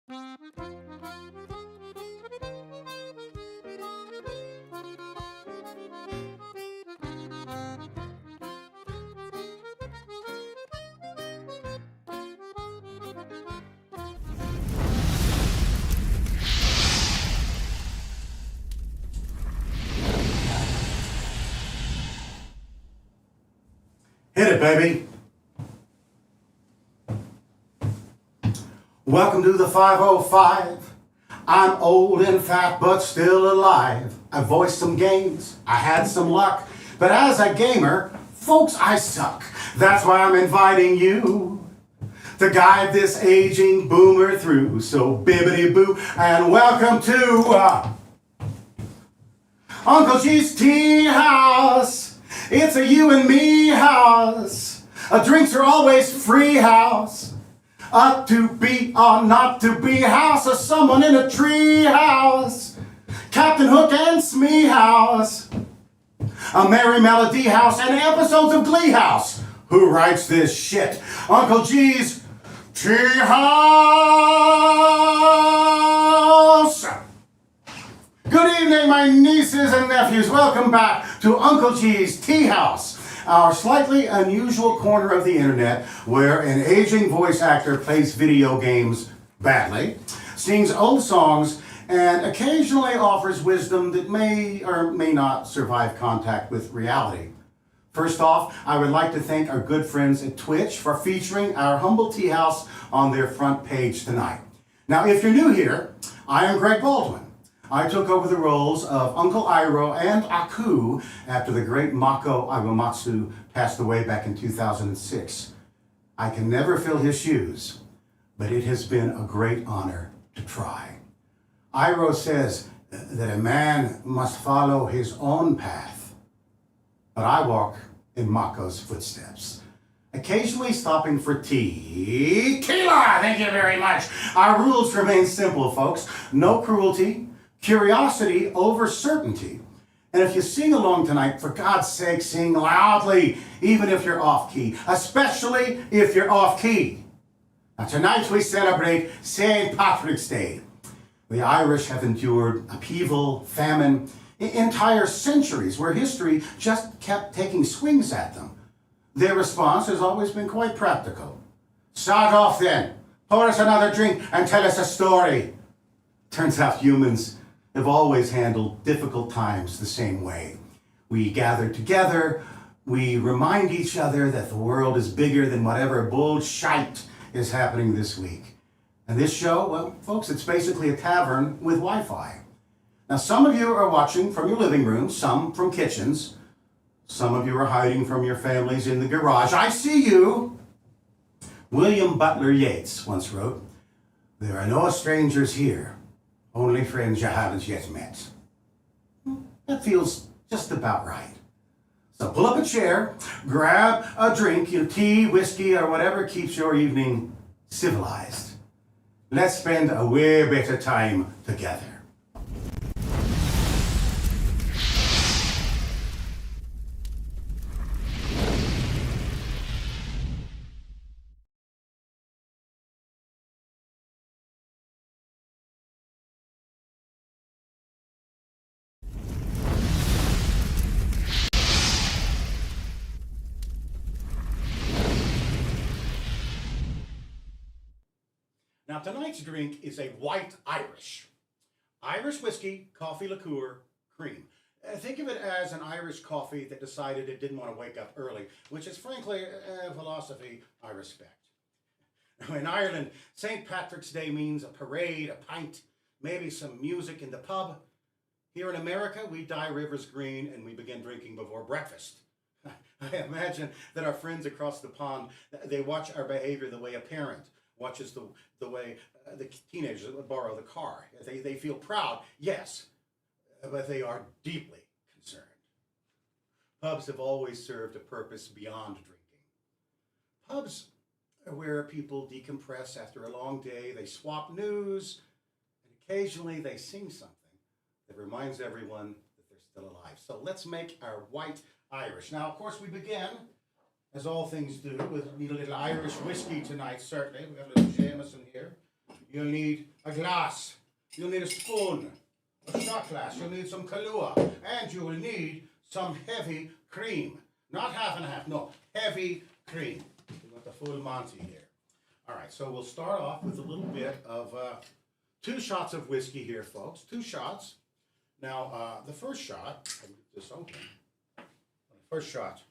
Hit it, baby. Welcome to the 505. I'm old and fat, but still alive. I voiced some games, I had some luck, but as a gamer, folks, I suck. That's why I'm inviting you to guide this aging boomer through. So bibbity boo, and welcome to Uncle G's Tea House. It's a you and me house. Drinks are always free house. To be or not to be house of someone in a tree house. Captain Hook and Smee house. A Merry Melody house and episodes of Glee House. Who writes this shit? Uncle G's Tea House. Good evening, my nieces and nephews. Welcome back to Uncle G's Tea House, our slightly unusual corner of the internet where an aging voice actor plays video games badly, sings old songs, and occasionally offers wisdom that may or may not survive contact with reality. First off, I would like to thank our good friends at Twitch for featuring our humble tea house on their front page tonight. Now, if you're new here, I am Greg Baldwin. I took over the roles of Uncle Iroh and Aku after the great Mako Iwamatsu passed away back in 2006. I can never fill his shoes, but it has been a great honor to try. Iroh says that a man must follow his own path, but I walk in Mako's footsteps, occasionally stopping for tea. Tequila, thank you very much. Our rules remain simple, folks. No cruelty, curiosity over certainty. And if you sing along tonight, for God's sake, sing loudly, even if you're off key, especially if you're off key. Now, tonight we celebrate St. Patrick's Day. The Irish have endured upheaval, famine, entire centuries where history just kept taking swings at them. Their response has always been quite practical. Start off then. Pour us another drink and tell us a story. Turns out humans have always handled difficult times the same way. We gather together, we remind each other that the world is bigger than whatever bullshit is happening this week. And this show, well, folks, it's basically a tavern with Wi-Fi. Now, some of you are watching from your living rooms, some from kitchens. Some of you are hiding from your families in the garage. I see you. William Butler Yeats once wrote, "There are no strangers here, only friends you haven't yet met." That feels just about right. So pull up a chair, grab a drink, tea, whiskey, or whatever keeps your evening civilized. Let's spend a way better time together. Now, tonight's drink is a white Irish. Irish whiskey, coffee liqueur, cream. Think of it as an Irish coffee that decided it didn't want to wake up early, which is frankly a philosophy I respect. Now, in Ireland, St. Patrick's Day means a parade, a pint, maybe some music in the pub. Here in America, we dye rivers green and we begin drinking before breakfast. I imagine that our friends across the pond, they watch our behavior the way a parent watches the way the teenagers borrow the car. They feel proud, yes, but they are deeply concerned. Pubs have always served a purpose beyond drinking. Pubs are where people decompress after a long day. They swap news, and occasionally they sing something that reminds everyone that they're still alive. So let's make our white Irish. Now, of course, we begin, as all things do, we need a little Irish whiskey tonight, certainly. We've got a little Jameson here. You'll need a glass. You'll need a spoon, a shot glass. You'll need some Kahlua. And you will need some heavy cream. Not half and half, no, heavy cream. We've got the full Monty here. All right, so we'll start off with a little bit of 2 shots of whiskey here, folks. 2 shots. Now, the first shot, I'll get this open. First shot.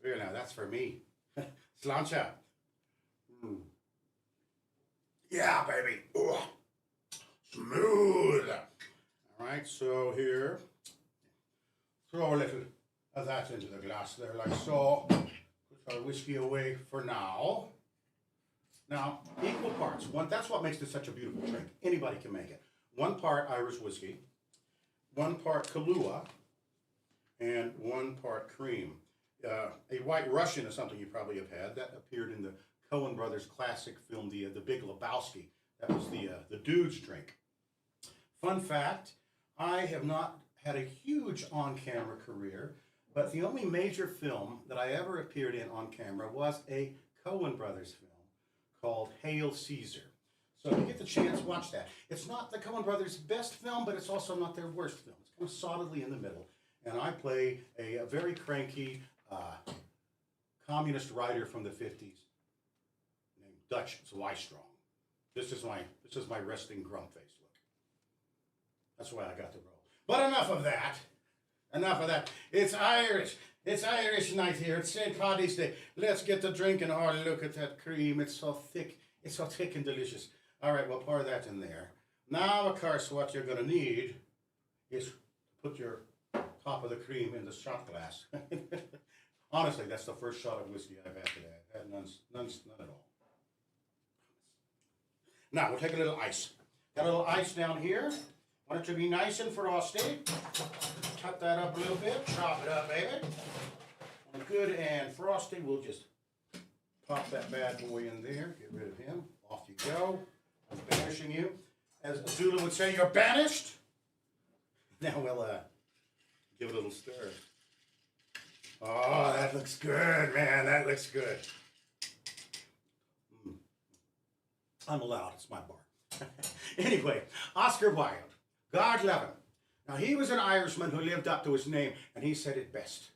Here now, that's for me. Sláinte. Yeah, baby. Ooh. Smooth. All right, so here, throw a little of that into the glass there, like so. Put our whiskey away for now. Now, equal parts. That's what makes this such a beautiful drink. Anybody can make it. 1 part Irish whiskey, 1 part Kahlua, and 1 part cream. A White Russian is something you probably have had. That appeared in the Coen Brothers classic film, The Big Lebowski. That was the dude's drink. Fun fact, I have not had a huge on-camera career, but the only major film that I ever appeared in on camera was a Coen Brothers film called Hail Caesar. So if you get the chance, watch that. It's not the Coen Brothers' best film, but it's also not their worst film. It's kind of solidly in the middle. And I play a very cranky communist writer from the 50s named Dutch Zwijstrong. This is my resting grump face look. That's why I got the role. But enough of that. Enough of that. It's Irish. It's Irish night here. It's St. Paddy's Day. Let's get to drinking. Oh, look at that cream. It's so thick. It's so thick and delicious. All right, we'll pour that in there. Now, of course, what you're going to need is put your top of the cream in the shot glass. Honestly, that's the first shot of whiskey I've had today. I've had none at all. Now, we'll take a little ice. Got a little ice down here. Want it to be nice and frosty. Cut that up a little bit. Chop it up, baby. And good and frosty. We'll just pop that bad boy in there. Get rid of him. Off you go. I'm banishing you. As Zula would say, you're banished. Now we'll give it a little stir. Oh, that looks good, man. That looks good. I'm allowed. It's my bar. Anyway, Oscar Wilde. God love him. Now, he was an Irishman who lived up to his name, and he said it best.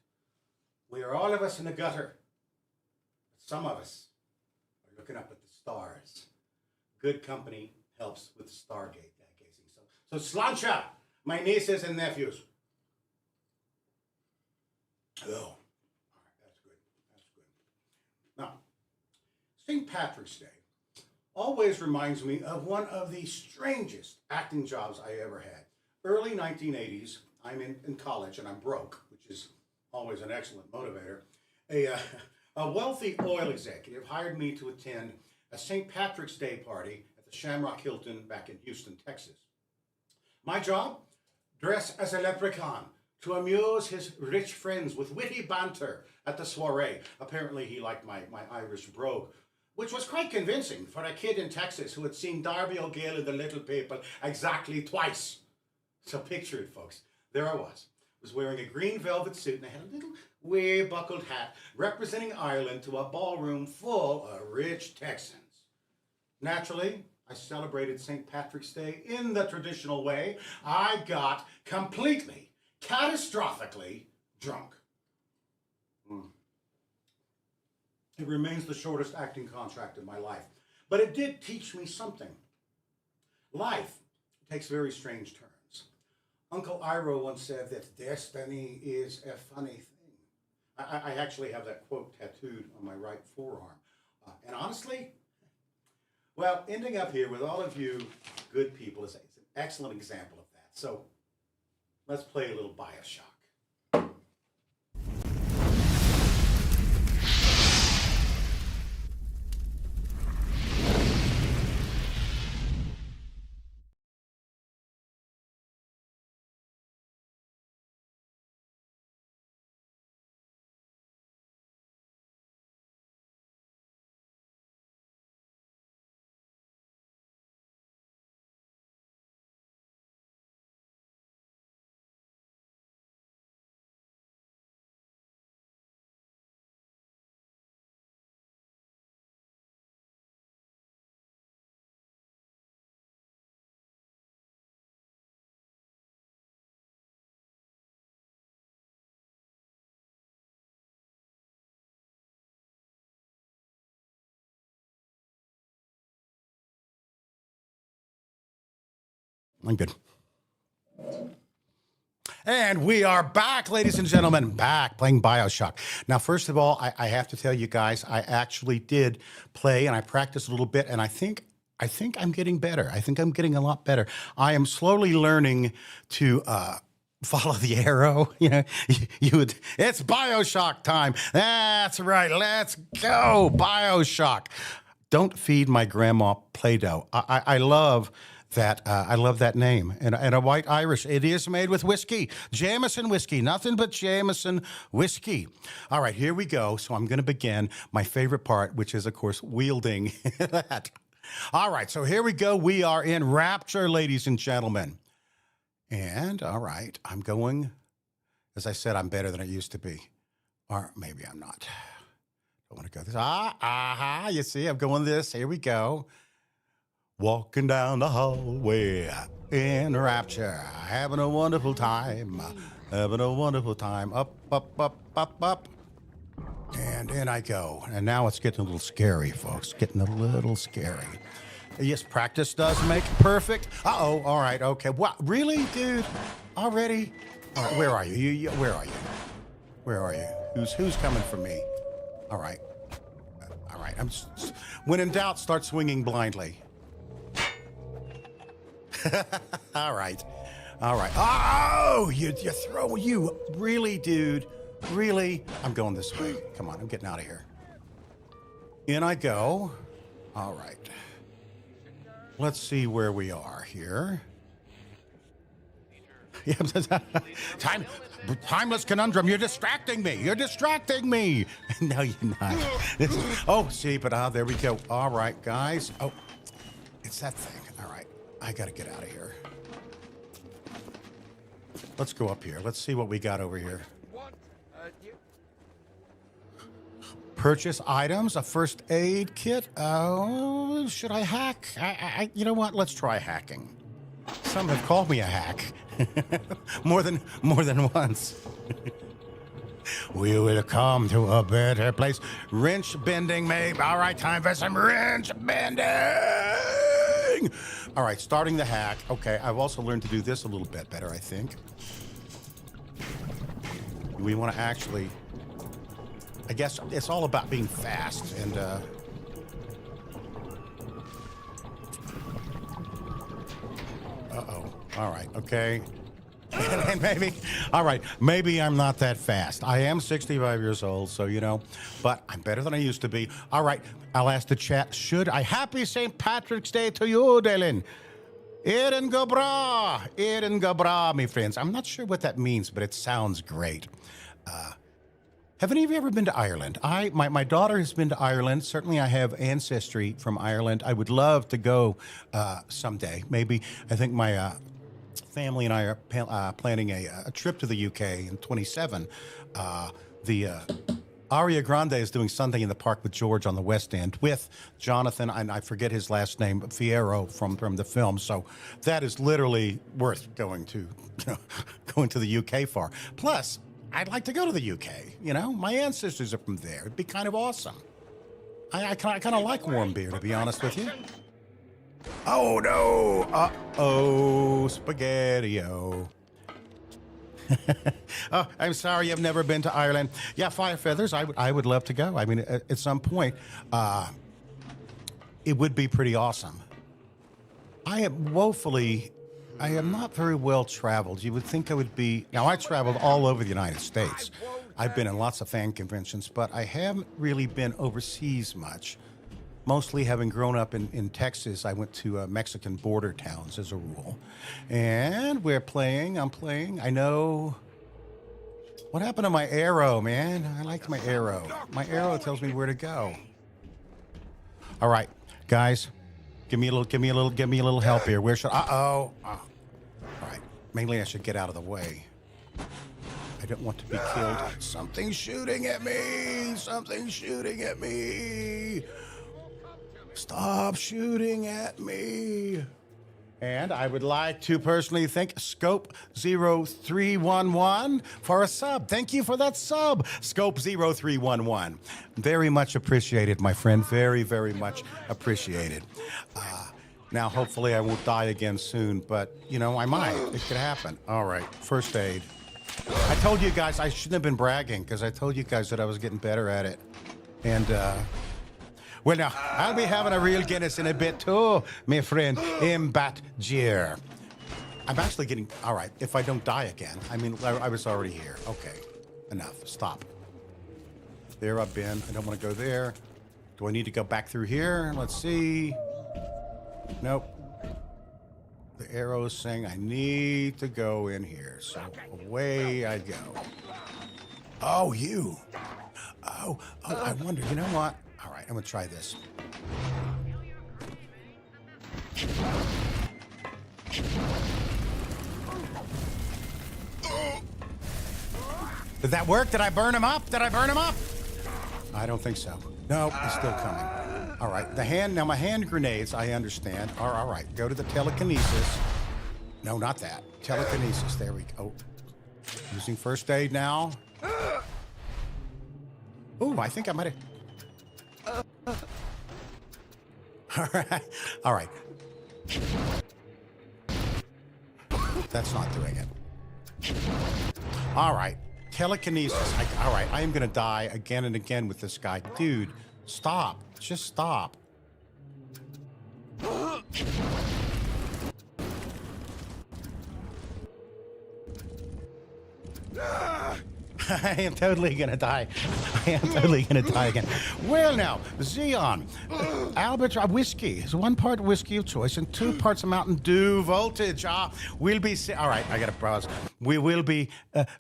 We are all of us in the gutter, but some of us are looking up at the stars. Good company helps with stargate gazing. So sláinte, my nieces and nephews. Oh, all right, that's good. That's good. Now, St. Patrick's Day always reminds me of one of the strangest acting jobs I ever had. Early 1980s, I'm in college and I'm broke, which is always an excellent motivator. A wealthy oil executive hired me to attend a St. Patrick's Day party at the Shamrock Hilton back in Houston, Texas. My job? Dress as a leprechaun to amuse his rich friends with witty banter at the soiree. Apparently he liked my Irish brogue, which was quite convincing for a kid in Texas who had seen Darby O'Gill in The Little People exactly twice. So picture it, folks. There I was wearing a green velvet suit and I had a little wee buckled hat representing Ireland to a ballroom full of rich Texans. Naturally, I celebrated St. Patrick's Day in the traditional way. I got completely, catastrophically drunk. It remains the shortest acting contract in my life. But it did teach me something. Life takes very strange turns. Uncle Iro once said that destiny is a funny thing. I actually have that quote tattooed on my right forearm. And honestly, well, ending up here with all of you good people is an excellent example of that. So let's play a little BioShock. I'm good. And we are back, ladies and gentlemen, back playing BioShock. Now, first of all, I have to tell you guys, I actually did play and I practiced a little bit, and I think I'm getting better. I think I'm getting a lot better. I am slowly learning to follow the arrow. You know, it's BioShock time. That's right. Let's go, BioShock. Don't feed my grandma Play-Doh. I love that. I love that name. And a white Irish. It is made with whiskey. Jameson whiskey. Nothing but Jameson whiskey. All right, here we go. So I'm going to begin my favorite part, which is, of course, wielding that. All right, so here we go. We are in Rapture, ladies and gentlemen. And, all right, I'm going, as I said, I'm better than I used to be. Or maybe I'm not. I want to go this. You see, I'm going this. Here we go. Walking down the hallway in Rapture, having a wonderful time, having a wonderful time. Up, up, up, up, up. And in I go. And now it's getting a little scary, folks. Getting a little scary. Yes, practice does make perfect. Uh-oh, all right, okay. What, really, dude? Already? All right, where are you? Where are you? Where are you? Who's coming for me? All right. All right, when in doubt, start swinging blindly. All right. All right. Oh, you throw, you really, dude? Really? I'm going this way. Come on, I'm getting out of here. In I go. All right. Let's see where we are here. Timeless conundrum. You're distracting me. You're distracting me. No, you're not. Oh, see, but there we go. All right, guys. Oh, it's that thing. All right. I got to get out of here. Let's go up here. Let's see what we got over here. Purchase items, a first aid kit. Oh, should I hack? You know what? Let's try hacking. Some have called me a hack. more than once. We will come to a better place. Wrench bending, maybe. All right, time for some wrench bending. All right, starting the hack. Okay, I've also learned to do this a little bit better, I think. We want to actually... I guess it's all about being fast and uh-oh. All right, okay. And maybe, all right, maybe I'm not that fast. I am 65 years old, so, you know, but I'm better than I used to be. All right, I'll ask the chat, should I? Happy St. Patrick's Day to you, Dylan. Eren Gabra, my friends. I'm not sure what that means, but it sounds great. Have any of you ever been to Ireland? My daughter has been to Ireland. Certainly I have ancestry from Ireland. I would love to go someday. Maybe, I think my family and I are planning a trip to the UK in 27. The Aria Grande is doing something in the Park with George on the West End with Jonathan, and I forget his last name, Fierro from the film. So that is literally worth going to the UK for. Plus, I'd like to go to the UK, you know? My ancestors are from there. It'd be kind of awesome. I kind of like warm beer, to be honest with you. Oh, no. Uh-oh, Spaghetti-O. Oh, I'm sorry, I've never been to Ireland. Yeah, Fire Feathers, I would love to go. I mean, at some point, it would be pretty awesome. I am not very well traveled. You would think I would be. Now, I traveled all over the United States. I've been in lots of fan conventions, but I haven't really been overseas much. Mostly having grown up in Texas, I went to Mexican border towns as a rule. And I'm playing. I know. What happened to my arrow, man? I like my arrow. My arrow tells me where to go. All right, guys. Give me a little help here. Where should All right. Mainly I should get out of the way. I don't want to be killed. Something's shooting at me. Something's shooting at me. Stop shooting at me. And I would like to personally thank Scope0311 for a sub. Thank you for that sub, Scope0311. Very much appreciated, my friend. Very, very much appreciated. Now, hopefully, I won't die again soon, but you know, I might. It could happen. All right, first aid. I told you guys I shouldn't have been bragging because I told you guys that I was getting better at it. And, well, now, I'll be having a real Guinness in a bit too, my friend, Imbatjir. I'm actually getting, all right, if I don't die again. I mean, I was already here. Okay, enough. Stop. There I've been. I don't want to go there. Do I need to go back through here? Let's see. Nope. The arrow's saying I need to go in here. So away I go. Oh, you. Oh, I wonder. You know what? All right, I'm going to try this. Did that work? Did I burn him up? Did I burn him up? I don't think so. No, he's still coming. All right, now my hand grenades, I understand. All right, go to the telekinesis. No, not that. Telekinesis, there we go. Using first aid now. Ooh, I think I might have. All right. That's not doing it. All right. Telekinesis. All right, I am going to die again and again with this guy. Dude, stop. Just stop. I am totally gonna die. I am totally gonna die again. Well, now, Xeon, Albert whiskey is 1 part whiskey of choice and 2 parts of Mountain Dew voltage. We'll be. All right, I gotta browse. We will be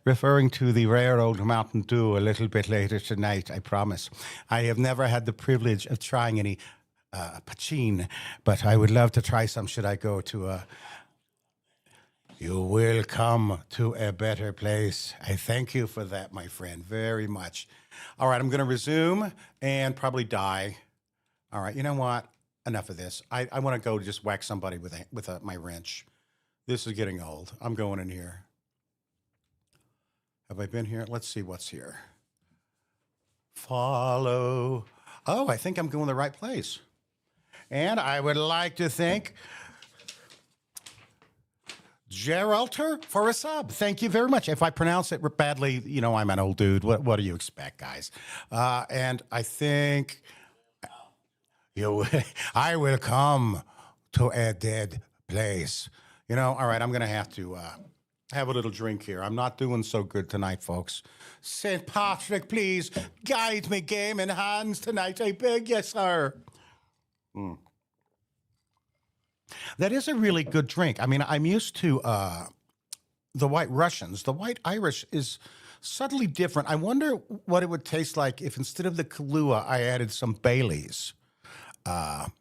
referring to the rare old Mountain Dew a little bit later tonight. I promise. I have never had the privilege of trying any Pachin, but I would love to try some. Should I go to a? You will come to a better place. I thank you for that, my friend, very much. All right, I'm going to resume and probably die. All right, you know what? Enough of this. I want to go just whack somebody with my wrench. This is getting old. I'm going in here. Have I been here? Let's see what's here. Follow. Oh, I think I'm going the right place. And I would like to thank Geralter for a sub. Thank you very much. If I pronounce it badly, you know, I'm an old dude. What do you expect, guys? And I think I will come to a dead place. You know, all right, I'm going to have a little drink here. I'm not doing so good tonight, folks. St. Patrick, please guide me game in hands tonight. I beg you, sir. That is a really good drink. I mean, I'm used to the White Russians. The White Irish is subtly different. I wonder what it would taste like if instead of the Kahlua, I added some Baileys. I'm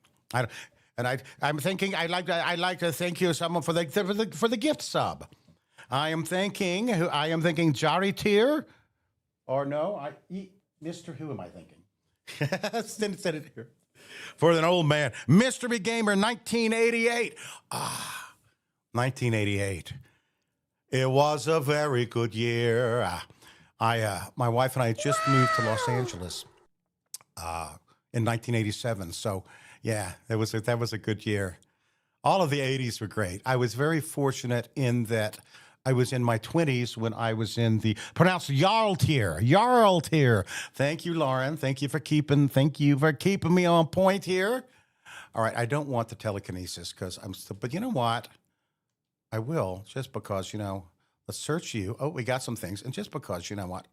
thinking I'd like to thank you someone for the gift sub. I am thanking Jari Tier, or no, Mr. Who am I thinking? Send it here. For an old man, Mr. B Gamer 1988. 1988. It was a very good year. My wife and I just moved to Los Angeles in 1987. So yeah, that was a good year. All of the 80s were great. I was very fortunate in that I was in my 20s when I was in the pronounced Jarl tier. Jarl tier. Thank you, Lauren. Thank you for keeping me on point here. All right, I don't want the telekinesis because I'm still, but you know what? I will, just because, you know, let's search you. Oh, we got some things. And just because, you know what?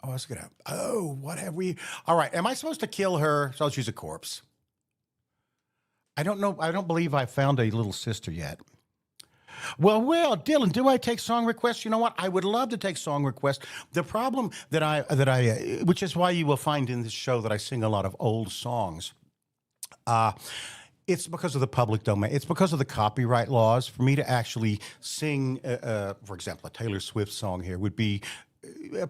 What have we? All right, am I supposed to kill her? So she's a corpse. I don't know. I don't believe I found a little sister yet. Well, Dylan, do I take song requests? You know what? I would love to take song requests. The problem that I, which is why you will find in this show that I sing a lot of old songs. It's because of the public domain. It's because of the copyright laws. For me to actually sing, for example, a Taylor Swift song here would be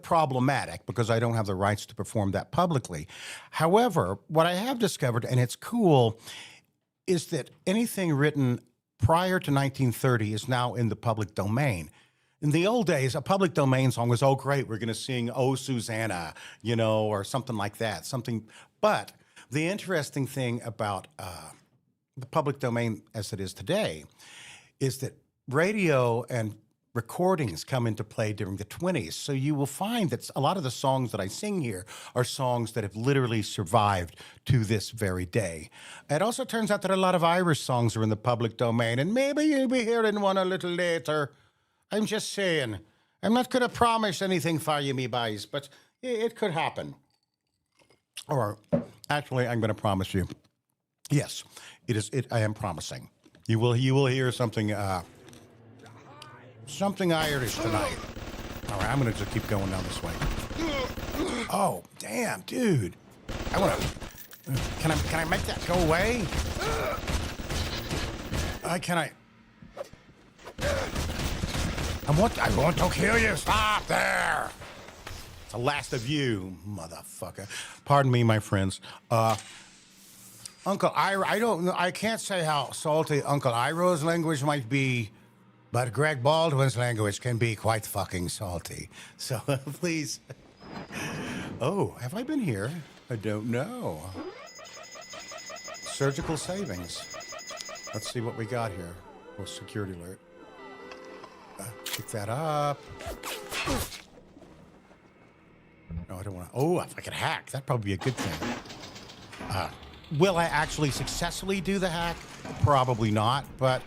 problematic because I don't have the rights to perform that publicly. However, what I have discovered, and it's cool, is that anything written prior to 1930 is now in the public domain. In the old days, a public domain song was, oh, great, we're going to sing Oh, Susanna, you know, or something like that. But the interesting thing about the public domain as it is today is that radio and recordings come into play during the 20s. So you will find that a lot of the songs that I sing here are songs that have literally survived to this very day. It also turns out that a lot of Irish songs are in the public domain, and maybe you'll be hearing one a little later. I'm just saying. I'm not going to promise anything for you, me boys, but it could happen. Or actually, I'm going to promise you. Yes, it is. I am promising. You will hear something something Irish tonight. All right, I'm going to just keep going down this way. Oh, damn, dude! I want to. Can I make that go away? Can I? I want to kill you. Stop there. It's the last of you, motherfucker. Pardon me, my friends. Uncle Ira, I can't say how salty Uncle Iroh's language might be, but Greg Baldwin's language can be quite fucking salty. So please. Oh, have I been here? I don't know. Surgical savings. Let's see what we got here. Oh, security alert. Pick that up. No, I don't want to. Oh, if I could hack, that'd probably be a good thing. Will I actually successfully do the hack? Probably not, but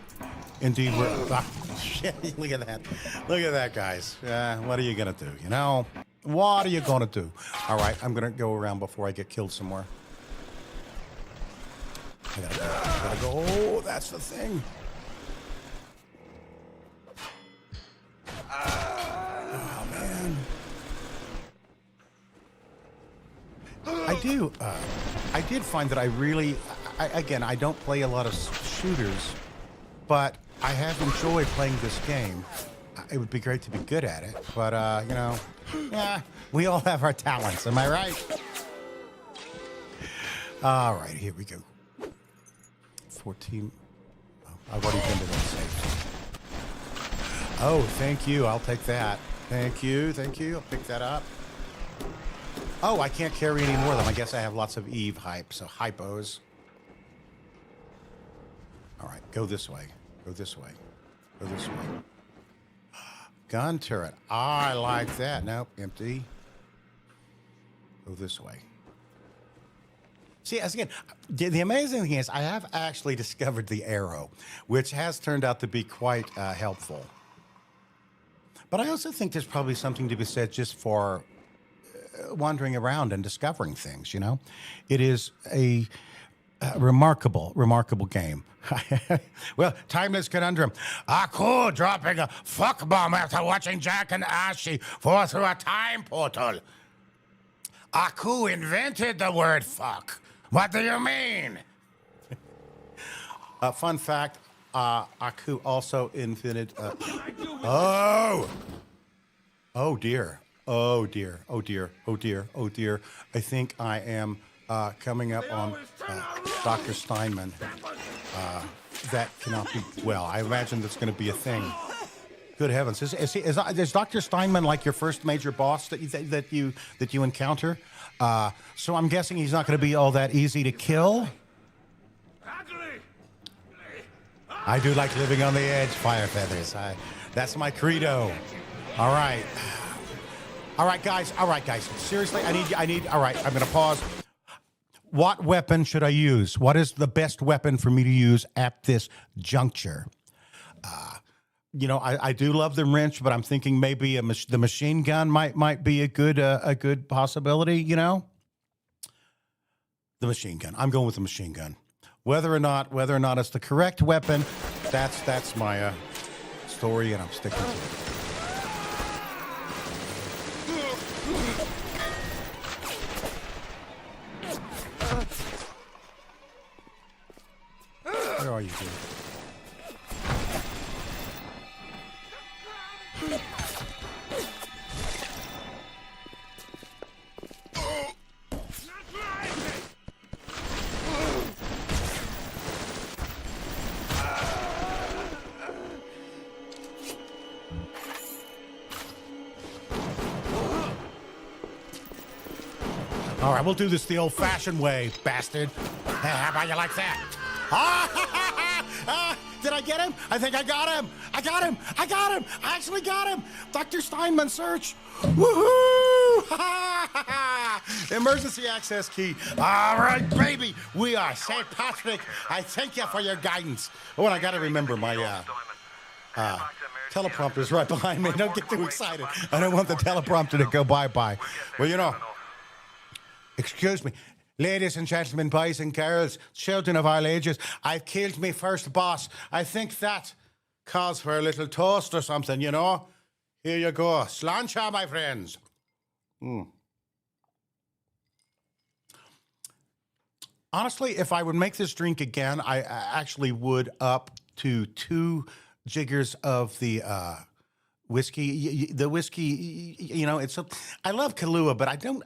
indeed we're... shit, look at that. Look at that, guys. What are you going to do, you know? What are you going to do? All right, I'm going to go around before I get killed somewhere. I gotta go. Oh, that's the thing. Oh, man. I did find that I don't play a lot of shooters, but I have enjoyed playing this game. It would be great to be good at it, but, you know, yeah, we all have our talents, am I right? All right, here we go. 14. Oh, I've already been to that safe. Oh, thank you. I'll take that. Thank you. I'll pick that up. Oh, I can't carry any more of them. I guess I have lots of Eve hype, so hypos. All right, go this way. Go this way. Go this way. Gun turret. I like that. Nope, empty. Go this way. See, as again, the amazing thing is I have actually discovered the arrow, which has turned out to be quite helpful. But I also think there's probably something to be said just for wandering around and discovering things, you know? It is a remarkable game. Well, Timeless Conundrum. Aku dropping a fuck bomb after watching Jack and Ashy fall through a time portal. Aku invented the word fuck. What do you mean? Fun fact, Aku also invented... Oh dear. Oh dear. Oh dear. Oh dear. Oh dear. I think I am coming up on Dr. Steinman. That cannot be... Well, I imagine that's going to be a thing. Good heavens. Is Dr. Steinman like your first major boss that you encounter? So I'm guessing he's not going to be all that easy to kill? I do like living on the edge, Fire Feathers. That's my credo. All right. All right, guys. Seriously, I need. All right, I'm going to pause. What weapon should I use? What is the best weapon for me to use at this juncture? You know, I do love the wrench, but I'm thinking maybe the machine gun might be a good possibility. You know, the machine gun. I'm going with the machine gun. Whether or not it's the correct weapon, that's my story, and I'm sticking to it. Where are you, dude? All right, we'll do this the old-fashioned way, bastard. Hey, how about you like that? Did I get him? I think I got him. I got him. I got him. I actually got him. Dr. Steinman search. Woohoo! Emergency access key. All right, baby. We are St. Patrick. I thank you for your guidance. Oh, and I got to remember my teleprompter's right behind me. Don't get too excited. I don't want the teleprompter to go bye-bye. Well, you know, excuse me. Ladies and gentlemen, boys and girls, children of all ages, I've killed me first boss. I think that calls for a little toast or something, you know? Here you go. Sláinte, my friends. Honestly, if I would make this drink again, I actually would up to 2 jiggers of the whiskey. The whiskey, you know, I love Kahlua, but I don't.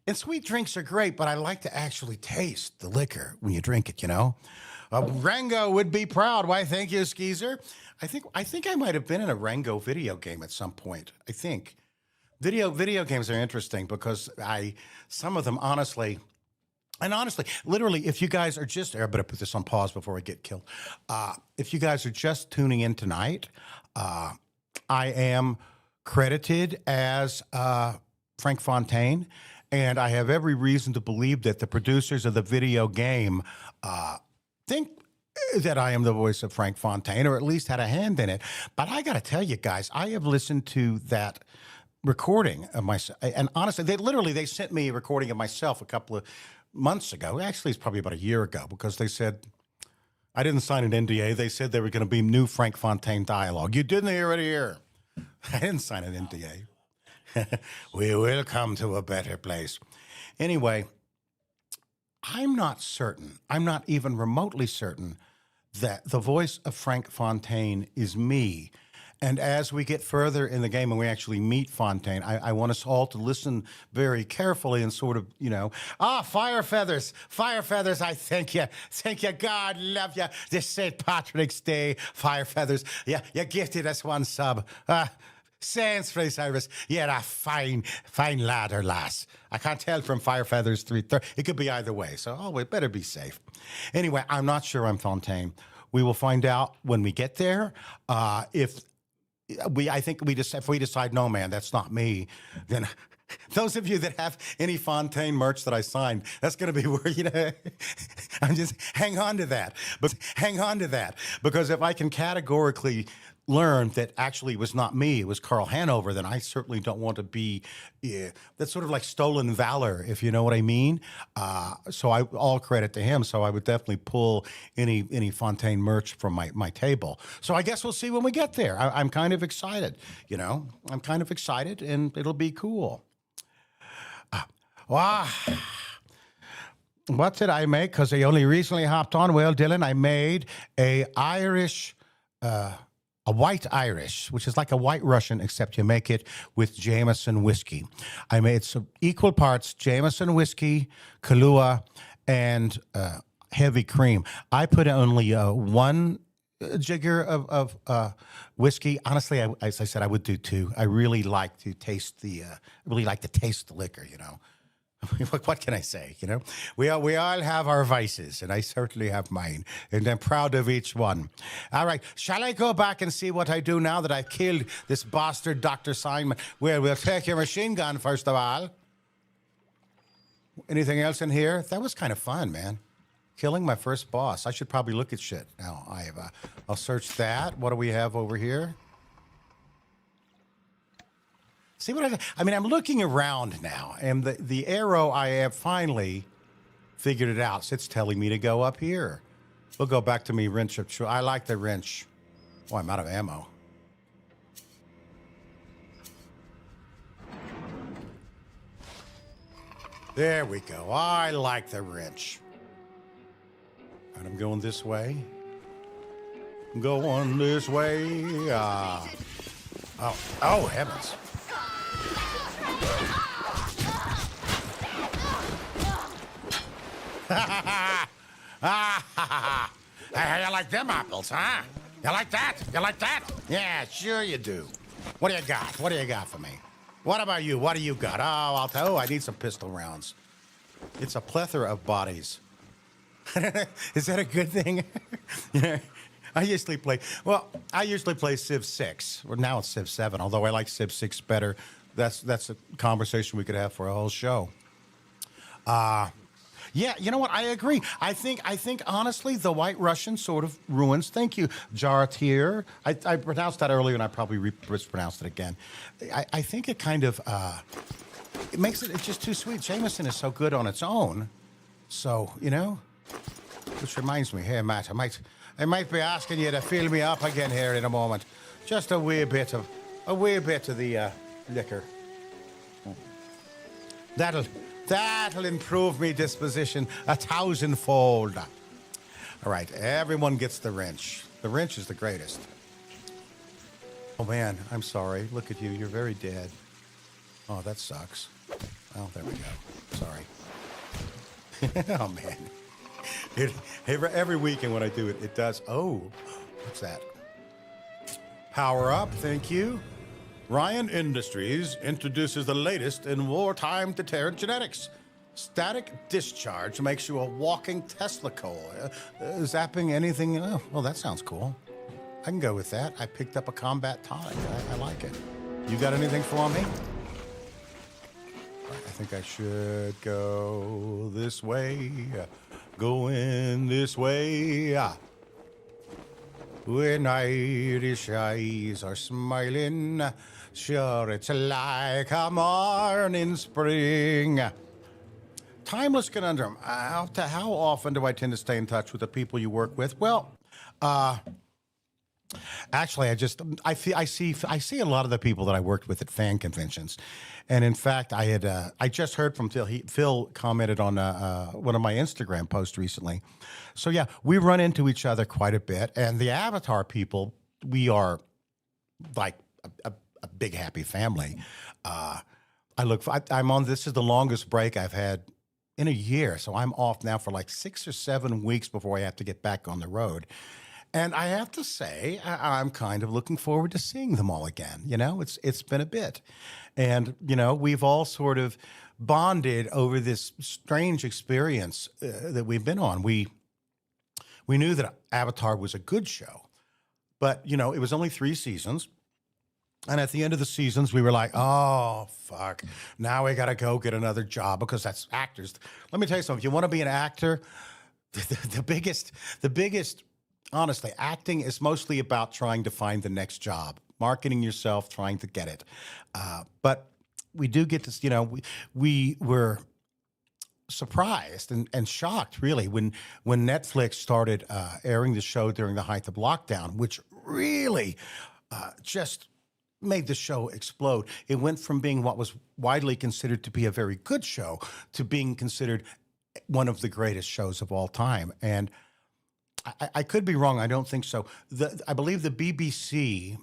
And sweet drinks are great, but I like to actually taste the liquor when you drink it, you know? Rango would be proud. Why, thank you, Skeezer. I think I might have been in a Rango video game at some point. I think. Video games are interesting because some of them, honestly, literally, if you guys are just, I better put this on pause before I get killed. If you guys are just tuning in tonight, I am credited as Frank Fontaine. And I have every reason to believe that the producers of the video game think that I am the voice of Frank Fontaine, or at least had a hand in it. But I got to tell you guys, I have listened to that recording of myself. And honestly, they sent me a recording of myself a couple of months ago. Actually, it's probably about a year ago, because they said, I didn't sign an NDA. They said there were going to be new Frank Fontaine dialogue. You didn't hear it here. I didn't sign an NDA. We will come to a better place. Anyway, I'm not certain. I'm not even remotely certain that the voice of Frank Fontaine is me. And as we get further in the game and we actually meet Fontaine, I want us all to listen very carefully and sort of, you know, fire feathers, I thank you, God love you, this St. Patrick's Day, fire feathers, yeah, you gifted us one sub, Sans free service. You're a fine lad or lass. I can't tell from Fire Feathers 330. It could be either way, so we better be safe. Anyway, I'm not sure I'm Fontaine. We will find out when we get there. If we decide, no, man, that's not me, then those of you that have any Fontaine merch that I signed, that's going to be where, you know, I'm just hang on to that. But hang on to that, because if I can categorically learn that actually it was not me, it was Carl Hanover, then I certainly don't want to be, that's sort of like stolen valor, if you know what I mean. So all credit to him. So I would definitely pull any Fontaine merch from my table. So I guess we'll see when we get there. I'm kind of excited, you know, and it'll be cool. Wow. What did I make? Because I only recently hopped on. Well, Dylan, I made a white Irish, which is like a white Russian, except you make it with Jameson whiskey. I made some equal parts Jameson whiskey, Kahlua, and heavy cream. I put only 1 jigger of whiskey. Honestly, as I said, I would do 2. I really like to taste the liquor, you know. What can I say? You know, we all have our vices, and I certainly have mine, and I'm proud of each one. All right, shall I go back and see what I do now that I've killed this bastard Dr. Simon? We'll take your machine gun first of all. Anything else in here? That was kind of fun, man. Killing my first boss. I should probably look at shit now. I'll search that. What do we have over here? See what I mean, I'm looking around now, and the arrow, I have finally figured it out. So it's telling me to go up here. We'll go back to me wrench of choice. I like the wrench. Oh, I'm out of ammo. There we go. I like the wrench. And I'm going this way. I'm going this way. Oh, heavens. You like them apples, huh? You like that? You like that? Yeah, sure you do. What do you got? What do you got for me? What about you? What do you got? Oh, I need some pistol rounds. It's a plethora of bodies. Is that a good thing? Yeah. I usually play Civ 6. Well, now it's Civ 7, although I like Civ 6 better. That's a conversation we could have for a whole show. Yeah, you know what? I agree. I think honestly, the White Russian sort of ruins. Thank you, Jaratir. I pronounced that earlier, and I probably mispronounced it again. I think it kind of it makes it's just too sweet. Jameson is so good on its own. So which reminds me, hey Matt, I might be asking you to fill me up again here in a moment. Just a wee bit of the liquor. That'll improve me disposition 1,000-fold. All right, everyone gets the wrench. The wrench is the greatest. Oh man, I'm sorry. Look at you. You're very dead. Oh, that sucks. Oh, there we go. Sorry. Oh man. Every weekend when I do it, it does. Oh, what's that? Power up, thank you. Ryan Industries introduces the latest in wartime deterrent genetics. Static discharge makes you a walking Tesla coil. Zapping anything? Oh, well, that sounds cool. I can go with that. I picked up a combat tonic. I like it. You got anything for me? I think I should go this way. Going this way. When Irish eyes are smiling, sure it's like a morning spring. Timeless conundrum. How often do I tend to stay in touch with the people you work with? Well, actually, I see a lot of the people that I worked with at fan conventions, and in fact, I just heard from Phil. Phil commented on one of my Instagram posts recently. So yeah, we run into each other quite a bit, and the Avatar people, we are like a big happy family. I'm on. This is the longest break I've had in a year, so I'm off now for like 6 or 7 weeks before I have to get back on the road. And I have to say, I'm kind of looking forward to seeing them all again. It's been a bit. And, we've all sort of bonded over this strange experience that we've been on. We knew that Avatar was a good show, but, it was only 3 seasons. And at the end of the seasons, we were like, oh, fuck. Now we got to go get another job because that's actors. Let me tell you something. If you want to be an actor, the biggest, honestly, acting is mostly about trying to find the next job, marketing yourself, trying to get it. But we do get to, we were surprised and shocked, really, when Netflix started airing the show during the height of lockdown, which really just made the show explode. It went from being what was widely considered to be a very good show to being considered one of the greatest shows of all time. And I could be wrong. I don't think so. I believe the BBC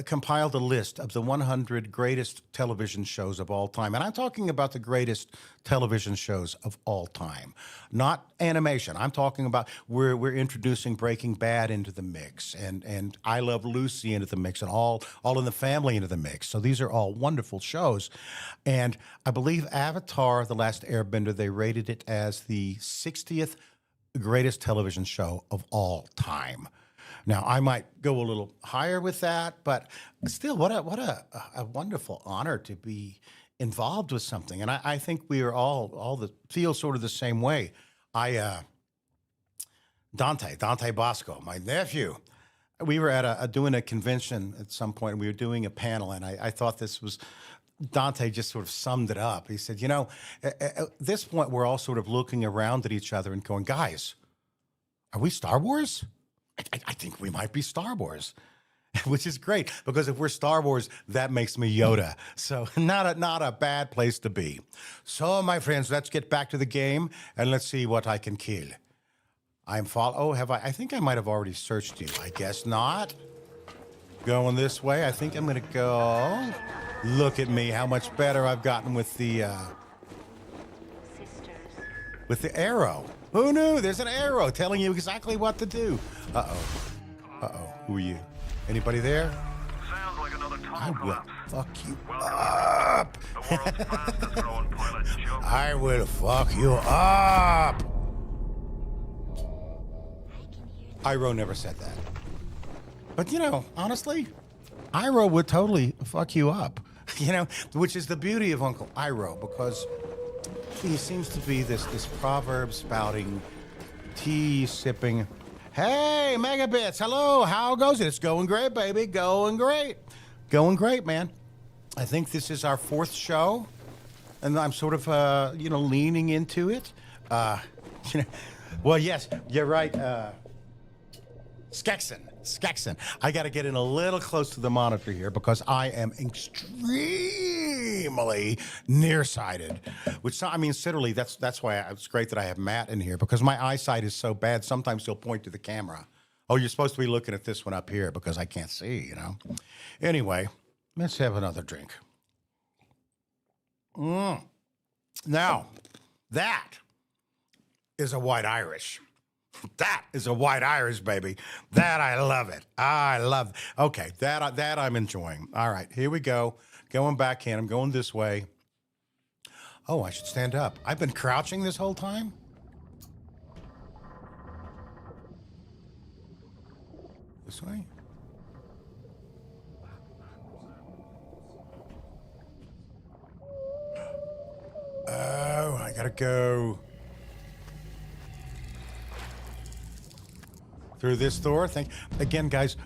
compiled a list of the 100 greatest television shows of all time. And I'm talking about the greatest television shows of all time, not animation. I'm talking about we're introducing Breaking Bad into the mix and I Love Lucy into the mix and All in the Family into the mix. So these are all wonderful shows. And I believe Avatar, The Last Airbender, they rated it as the 60th greatest television show of all time. Now, I might go a little higher with that, but still, what a wonderful honor to be involved with something. And I think we are all feel sort of the same way. Dante Bosco, my nephew, we were at doing a convention at some point, and we were doing a panel, and I thought this was, Dante just sort of summed it up. He said, at this point, we're all sort of looking around at each other and going, guys, are we Star Wars? I think we might be Star Wars, which is great because if we're Star Wars, that makes me Yoda. So not a bad place to be. So, my friends, let's get back to the game and let's see what I can kill. I think I might have already searched you. I guess not. Going this way. I think I'm going to go. Look at me, how much better I've gotten with the arrow. Who knew? There's an arrow telling you exactly what to do. Uh-oh. Who are you? Anybody there? Sounds like another tunnel I will collapse. fuck you Welcome up. The world's fastest growing pilot, Joe. I will fuck you up. Iro never said that. But, honestly, Iro would totally fuck you up, which is the beauty of Uncle Iro, because he seems to be this proverb spouting, tea sipping. Hey, Megabits, hello, how goes it? It's going great, baby, going great. Going great, man. I think this is our 4th show, and I'm sort of, leaning into it. Well, yes, you're right. Skexon. I got to get in a little close to the monitor here because I am extremely nearsighted. Which, I mean, literally, that's why it's great that I have Matt in here, because my eyesight is so bad. Sometimes he'll point to the camera. Oh, you're supposed to be looking at this one up here because I can't see, Anyway, let's have another drink. Now, that is a white Irish. That is a white Irish, baby. That I love it. I love. Okay, that I'm enjoying. All right, here we go. Going backhand. I'm going this way. Oh, I should stand up. I've been crouching this whole time. This way. Oh, I gotta go through this door. Again, guys.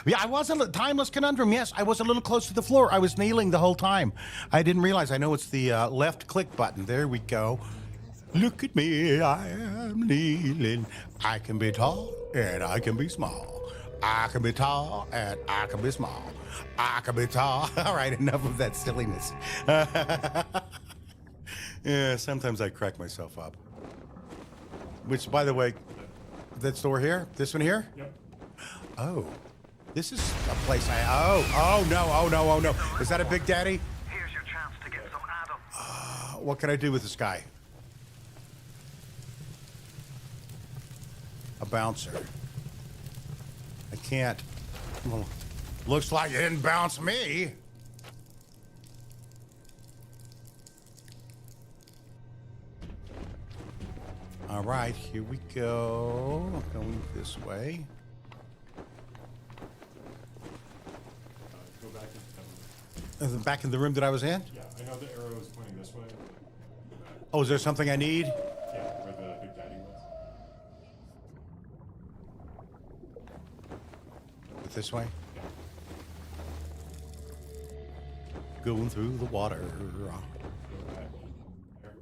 Yeah, I was a timeless conundrum. Yes, I was a little close to the floor. I was kneeling the whole time. I didn't realize. I know it's the left click button. There we go. Look at me, I am kneeling. I can be tall and I can be small. I can be tall and I can be small. I can be tall. All right, enough of that silliness. Yeah, sometimes I crack myself up. Which, by the way, that door here? This one here? Yep. Oh, this is a place oh no. Is that a Big Daddy? Here's your chance to get some Adam. What can I do with this guy? A bouncer. I can't. Well, looks like you didn't bounce me. All right, here we go. Going this way. Go back into the Back in the room that I was in? Yeah, I know the arrow is pointing this way. Oh, is there something I need? Yeah, where the Big Daddy was. This way? Going through the water. Go back. There.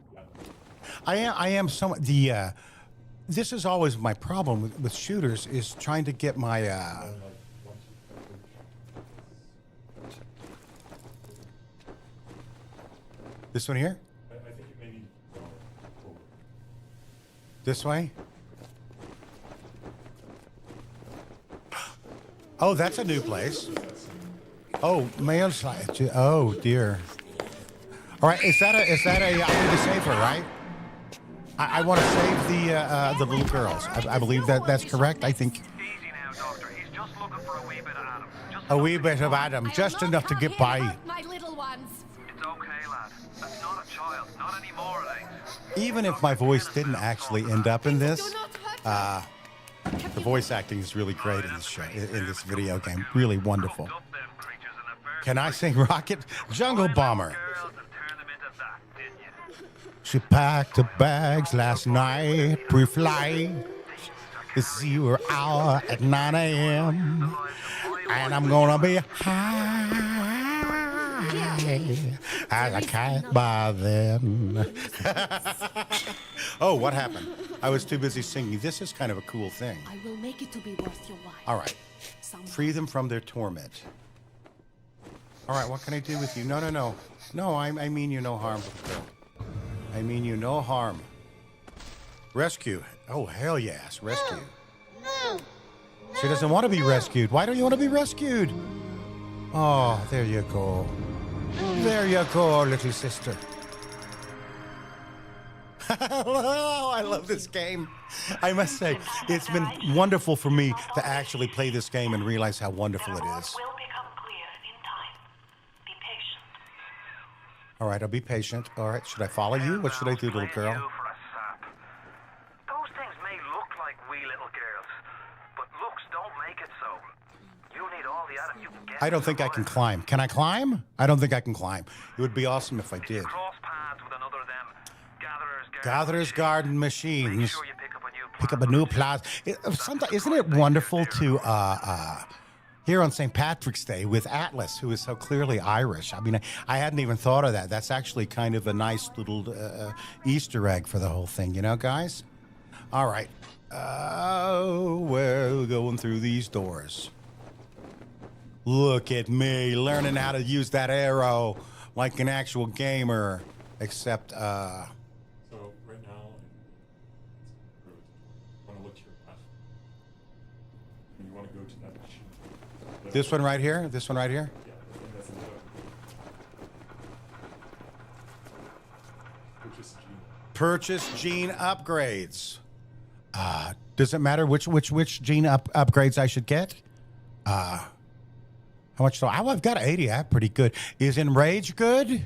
Yeah. I am somewhat this is always my problem with shooters is trying to get my this one here? I think it may be forward. This way? Oh, that's a new place. Oh, mail slide. Oh dear. All right, is that a I need to save her, right? I want to save the little girls. I believe that's correct. I think Easy now, Doctor. He's just looking for a wee bit of Adam. Just a wee bit of Adam, just enough to get by. My little ones. It's okay, lad. That's not a child. Not anymore, it ain't. Even if my voice didn't actually end up in this, Do not hurt the voice acting is really great in this show, in this video game. Really wonderful. Up them creatures in the first Can I sing Rocket Jungle Bomber? girls and turn them into that, didn't you? She packed her bags last night, pre-flight. It's 0 hour at 9 a.m. And I'm gonna be high as a cat by then. Oh, what happened? I was too busy singing. This is kind of a cool thing. I will make it to be worth your while. All right. Somehow. Free them from their torment. All right, what can I do with you? No. No, I mean you no harm. I mean you no harm. Rescue. Oh, hell yes, rescue. She doesn't want to be rescued. Why don't you want to be rescued? Oh, there you go. There you go, little sister. Oh, I love this game. I must say, it's been wonderful for me to actually play this game and realize how wonderful it is. Will become clear in time. Be patient. All right, I'll be patient. All right, should I follow you? What should I do, little girl? You for a sap. Those things may look like wee little I don't think I can climb. Can I climb? I don't think I can climb. It would be awesome if I did. Cross paths with another of them. Gatherer's Garden Make Machines. sure you pick up a new Pick up a new plaza. Sometimes, isn't it wonderful to here on St. Patrick's Day with Atlas, who is so clearly Irish? I mean, I hadn't even thought of that. That's actually kind of a nice little Easter egg for the whole thing, you know, guys? All right. We're going through these doors. Look at me learning how to use that arrow like an actual gamer, except So right now, you want to look to your left. And you want to go to that machine. this one right here. This one right here. Yeah, I think that's in the purchase gene. Purchase gene upgrades. Does it matter which gene upgrades I should get? How much? So I've got 80. I'm pretty good. Is enrage good?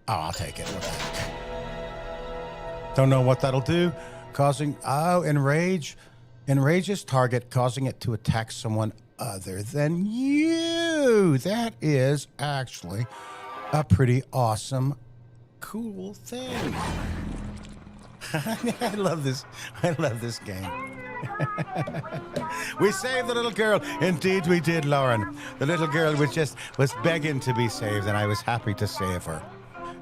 Oh, I'll take it. Don't know what that'll do. Enrages target, causing it to attack someone other than you. That is actually a pretty awesome, cool thing. I love this. I love this game. We saved the little girl. Indeed, we did, Lauren. The little girl was begging to be saved, and I was happy to save her.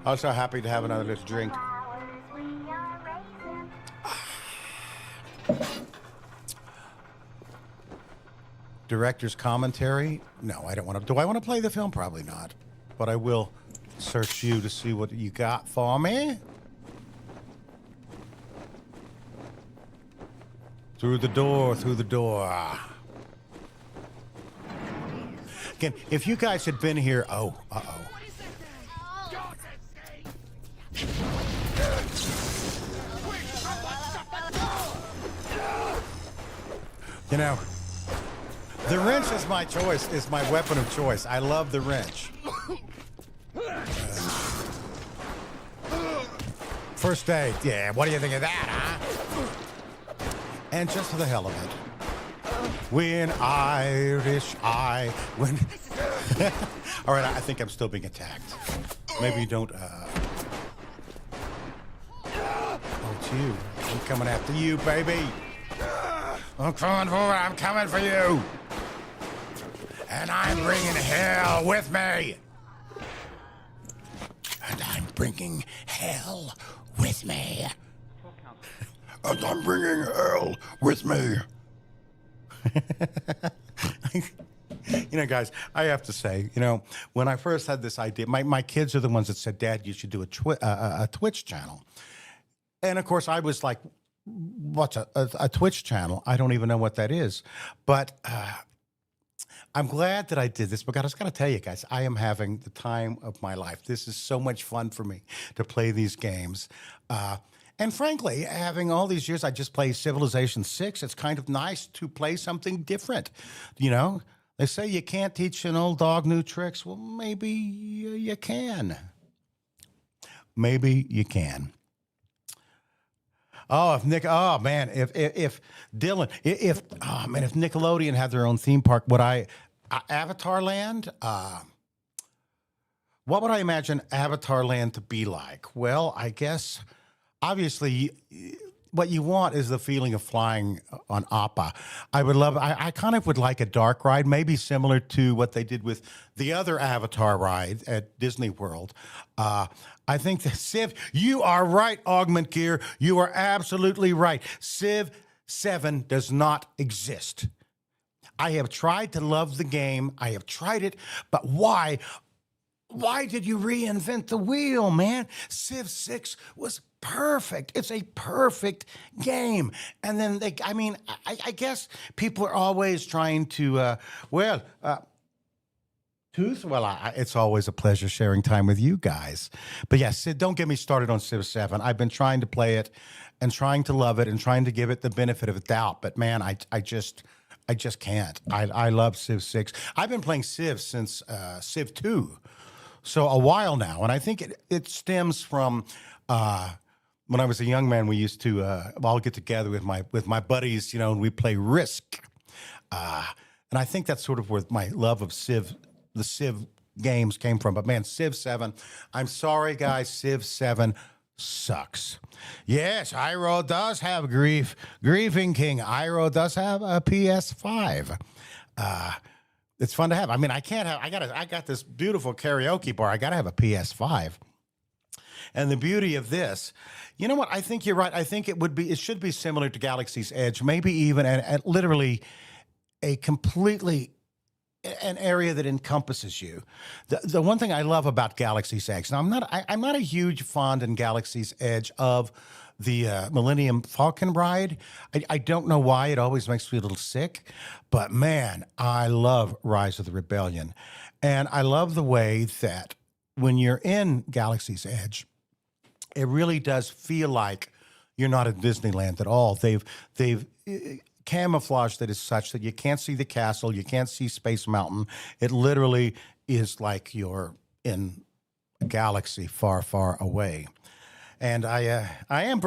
Also happy to have another little drink. Director's commentary? No, I don't want to. Do I want to play the film? Probably not. But I will search you to see what you got for me. Through the door, through the door. Again, if you guys had been here, You know, the wrench is my choice, is my weapon of choice. I love the wrench. First aid, yeah, what do you think of that, huh? And just for the hell of it, when Irish I when. All right, I think I'm still being attacked. Maybe you don't. Oh, it's you. I'm coming after you, baby. I'm coming for you. And I'm bringing hell with me. And I'm bringing hell with me. And I'm bringing hell with me. You know, guys, I have to say, you know, when I first had this idea, my kids are the ones that said, Dad, you should do a Twitch channel. And of course, I was like, what's a Twitch channel? I don't even know what that is. But I'm glad that I did this because I was going to tell you guys, I am having the time of my life. This is so much fun for me to play these games. And frankly, having all these years, I just play Civilization 6. It's kind of nice to play something different. You know, they say you can't teach an old dog new tricks. Well, maybe you can. Maybe you can. Oh, if Nickelodeon had their own theme park, would Avatar Land? What would I imagine Avatar Land to be like? Well, I guess obviously what you want is the feeling of flying on Appa. I kind of would like a dark ride, maybe similar to what they did with the other Avatar ride at Disney World. I think that Civ, you are right, Augment Gear. You are absolutely right. Civ 7 does not exist. I have tried to love the game. I have tried it, but why? Why did you reinvent the wheel, man? Civ 6 was perfect. It's a perfect game. And then I guess people are always trying to, Tooth? Well, it's always a pleasure sharing time with you guys. But yeah, Sid, don't get me started on Civ 7. I've been trying to play it and trying to love it and trying to give it the benefit of the doubt. But man, I just can't. I love Civ 6. I've been playing Civ since Civ 2. So a while now. And I think it stems from when I was a young man, we used to all get together with my buddies, you know, and we play Risk. And I think that's sort of where my love of the Civ games came from. But man, Civ 7, I'm sorry, guys, Civ 7 sucks. Yes, Iroh does have Grieving King. Iroh does have a PS5. It's fun to have. I mean, I got this beautiful karaoke bar. I got to have a PS5. And the beauty of this, you know what? I think you're right. I think it should be similar to Galaxy's Edge, maybe even and literally a completely an area that encompasses you. The one thing I love about Galaxy's Edge, now I'm not a huge fond in Galaxy's Edge of the Millennium Falcon ride. I don't know why. It always makes me a little sick. But man, I love Rise of the Rebellion. And I love the way that when you're in Galaxy's Edge, it really does feel like you're not at Disneyland at all. They've camouflaged it as such that you can't see the castle, you can't see Space Mountain. It literally is like you're in a galaxy far, far away. And I am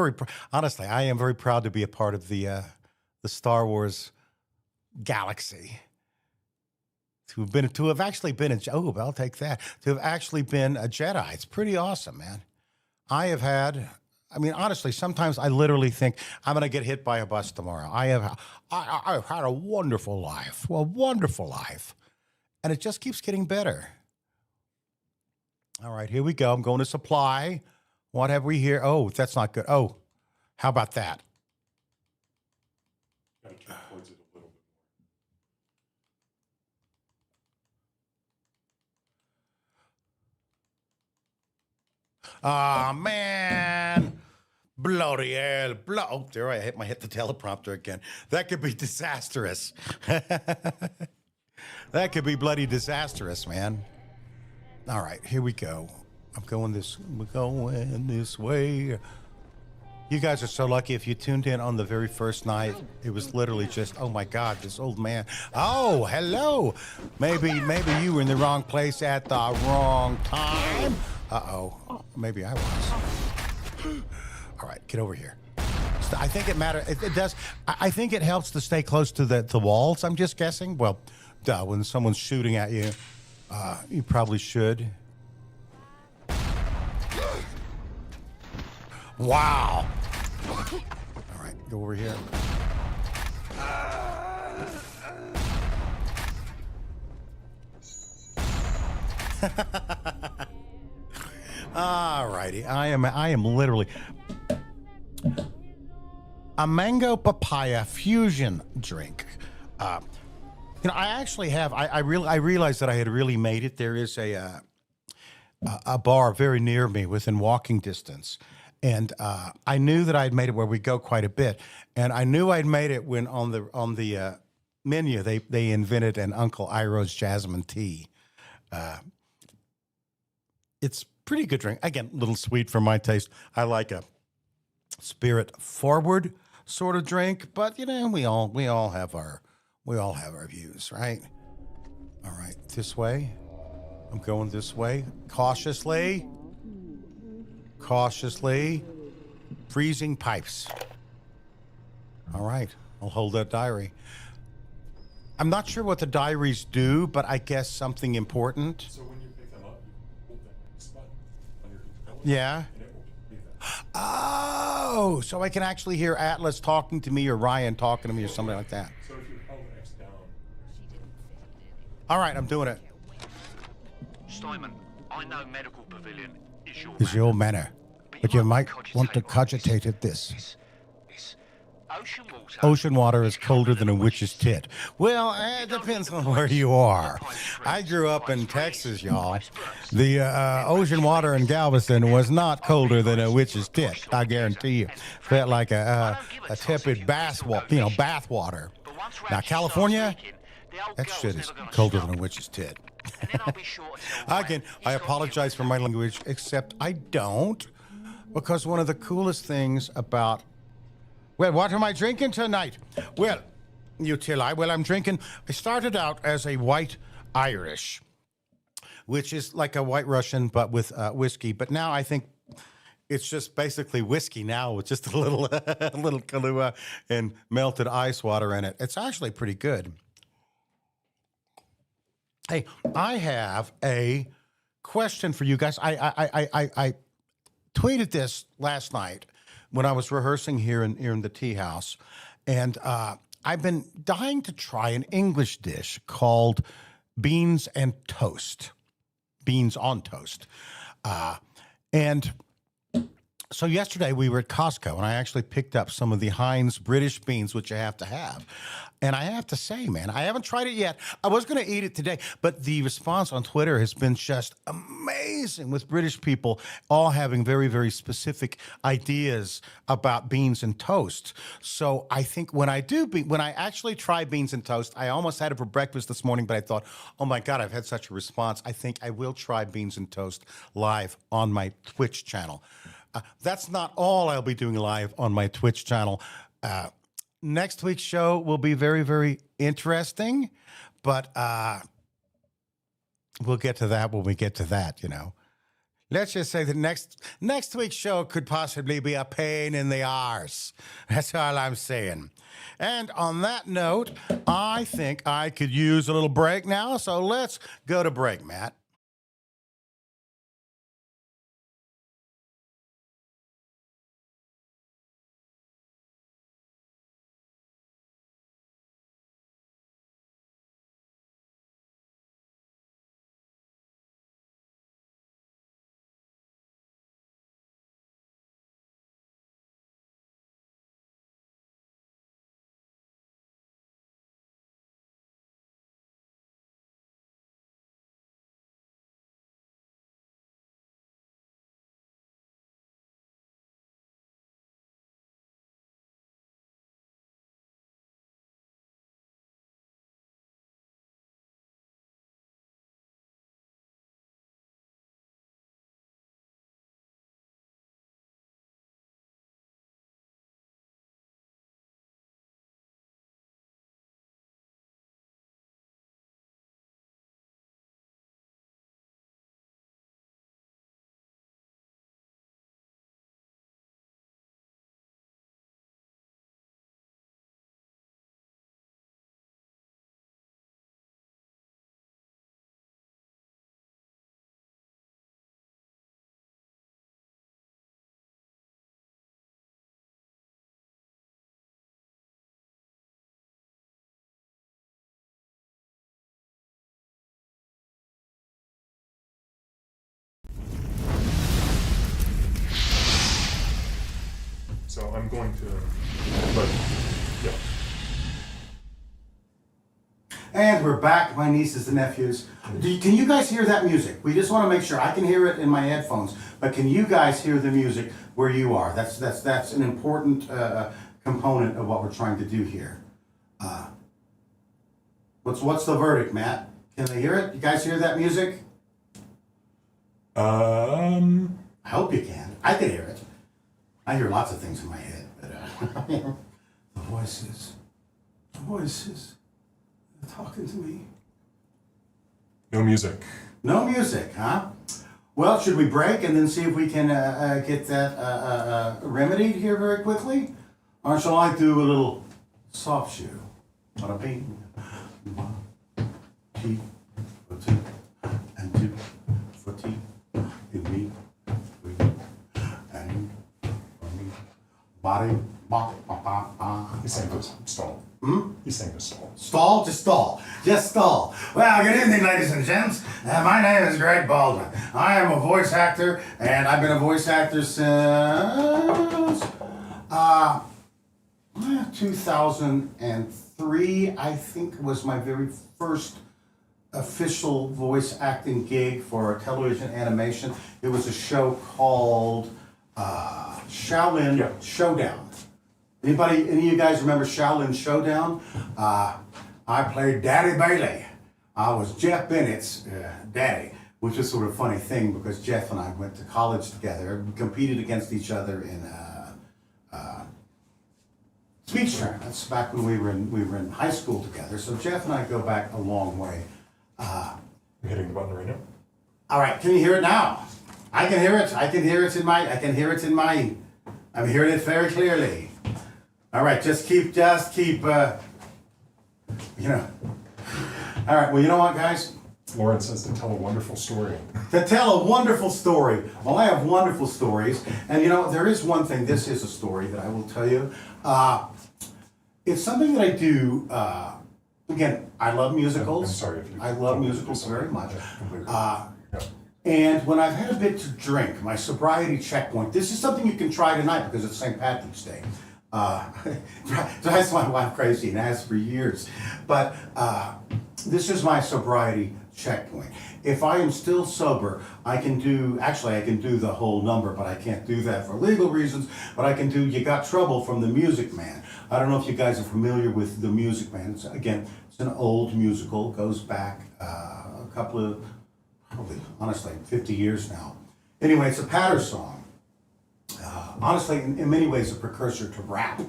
honestly, I am very proud to be a part of the Star Wars galaxy. To have actually been I'll take that. To have actually been a Jedi, it's pretty awesome, man. I mean, honestly, sometimes I literally think I'm going to get hit by a bus tomorrow. I've had a wonderful life, and it just keeps getting better. All right, here we go. I'm going to supply. What have we here? Oh, that's not good. Oh, how about that? Gotta turn towards it a little bit more. Ah, man. Bloody hell. Oh, there I hit the teleprompter again. That could be disastrous. That could be bloody disastrous, man. All right, here we go. We're going this way. You guys are so lucky. If you tuned in on the very first night, it was literally just, oh my God, this old man. Oh, hello. Maybe you were in the wrong place at the wrong time. Uh-oh. Maybe I was. All right, get over here. I think it matters. It does. I think it helps to stay close to the walls, I'm just guessing. Well, duh, when someone's shooting at you, you probably should. Wow. All right, go over here. All righty. I am literally a mango papaya fusion drink. I actually have. I realized that I had really made it. There is a bar very near me, within walking distance, and I knew that I'd made it where we go quite a bit, and I knew I'd made it when on the menu they invented an Uncle Iroh's Jasmine tea. It's pretty good drink. Again, a little sweet for my taste. I like a spirit forward sort of drink, but we all have our views, right? All right, this way. I'm going this way. Cautiously. Freezing pipes. All right, I'll hold that diary. I'm not sure what the diaries do, but I guess something important. So when you pick them up, you hold that X button on your controller. Yeah. And it will read that. Oh, so I can actually hear Atlas talking to me or Ryan talking to me or something like that. So if you held X down, All right, I'm doing it. Steinman, I know Medical Pavilion is your Is your manner, but you might want to cogitate it this. It's ocean water. Ocean water is colder than a witch's tit. Well, it depends on where you are. I grew up in Texas, y'all. The ocean water in Galveston was not colder than a witch's tit. I guarantee you. Felt like a tepid bath water. Now, California, that shit is colder than a witch's tit. Again, I apologize for my language, except I don't, because one of the coolest things about, well, what am I drinking tonight? Well, I'm drinking, I started out as a white Irish, which is like a white Russian, but with whiskey. But now I think it's just basically whiskey now with just a little Kahlua and melted ice water in it. It's actually pretty good. Hey, I have a question for you guys. I tweeted this last night when I was rehearsing here in the tea house, and I've been dying to try an English dish called beans and toast, beans on toast, and. So yesterday we were at Costco and I actually picked up some of the Heinz British beans, which you have to have. And I have to say, man, I haven't tried it yet. I was going to eat it today, but the response on Twitter has been just amazing with British people all having very, very specific ideas about beans and toast. So I think when I actually try beans and toast, I almost had it for breakfast this morning, but I thought, oh my God, I've had such a response. I think I will try beans and toast live on my Twitch channel. That's not all I'll be doing live on my Twitch channel. Next week's show will be very, very interesting, but we'll get to that when we get to that, you know. Let's just say that next week's show could possibly be a pain in the arse. That's all I'm saying. And on that note, I think I could use a little break now, so let's go to break, Matt. So I'm going to, but yeah. And we're back, my nieces and nephews. Can you guys hear that music? We just want to make sure. I can hear it in my headphones, but can you guys hear the music where you are? That's an important component of what we're trying to do here. What's the verdict, Matt? Can they hear it? You guys hear that music? I hope you can. I can hear it. I hear lots of things in my head, but the voices, they're talking to me. No music. No music, huh? Well, should we break and then see if we can get that remedied here very quickly? Or shall I do a little soft shoe? Bada bing, bada, tea for two, and two for tea, in me, for you, and for me. Body, ba, ba, ba, ba. He's saying this stall. He's saying this stall. Stall? Just stall. Just stall. Well, good evening, ladies and gents. My name is Greg Baldwin. I am a voice actor, and I've been a voice actor since 2003, I think, was my very first official voice acting gig for a television animation. It was a show called Shaolin Yeah. Showdown. Any of you guys remember Shaolin Showdown? I played Daddy Bailey. I was Jeff Bennett's daddy, which was sort of a funny thing because Jeff and I went to college together, competed against each other in speech tournaments back when we were in high school together. So Jeff and I go back a long way. I'm hitting the button right now. All right, can you hear it now? I can hear it. I'm hearing it very clearly. All right, just keep, All right, well, you know what, guys? Lauren says to tell a wonderful story. To tell a wonderful story. Well, I have wonderful stories. And you know, there is one thing, this is a story that I will tell you. It's something that I do. Again, I love musicals. I'm sorry if you. I love musicals very much. Completely. Yeah. And when I've had a bit to drink, my sobriety checkpoint, this is something you can try tonight because it's St. Patrick's Day. Drives my wife crazy and has for years. But this is my sobriety checkpoint. If I am still sober, I can do the whole number, but I can't do that for legal reasons. But I can do You Got Trouble from The Music Man. I don't know if you guys are familiar with The Music Man. It's an old musical, goes back a couple of, probably, honestly, 50 years now. Anyway, it's a patter song. Honestly, in many ways, a precursor to rap.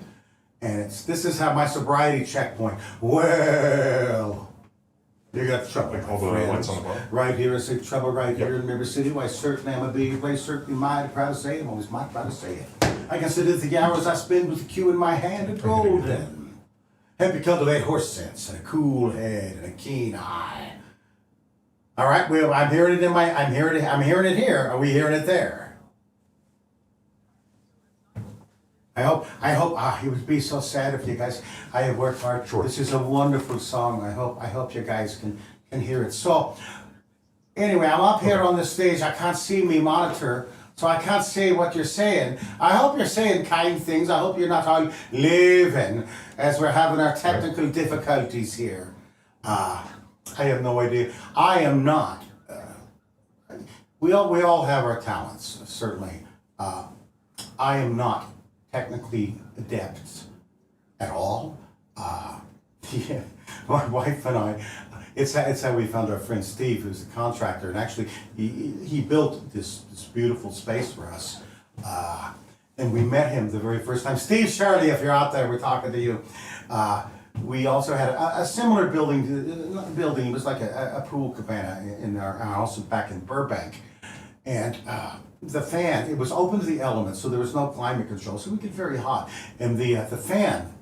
And this is how my sobriety checkpoint. Well, you got trouble, Like all my the friends. lights on the bar? Right here, I say trouble right Yep. here in River City. Why certainly I'm a big place, certainly mighty proud to say it. I'm always mighty proud to say it. I consider the hours I spend with the cue in my hand a golden. Help you cultivate horse sense and a cool head and a keen eye. All right, well, I'm hearing it I'm hearing it here. Are we hearing it there? I hope, it would be so sad if you guys, I have worked hard. Sure. This is a wonderful song. I hope you guys can hear it. So, anyway, I'm up here on the stage. I can't see me monitor, so I can't say what you're saying. I hope you're saying kind things. I hope you're not all living as we're having our technical difficulties here. I have no idea. I am not. We all have our talents, certainly. I am not technically adept at all. Yeah, my wife and I, it's how we found our friend Steve, who's a contractor, and actually he built this beautiful space for us. And we met him the very first time. Steve Shirley, if you're out there, we're talking to you. We also had a similar building, not a building, it was like a pool cabana in our house back in Burbank. And the fan, it was open to the elements, so there was no climate control, so we get very hot. And the fan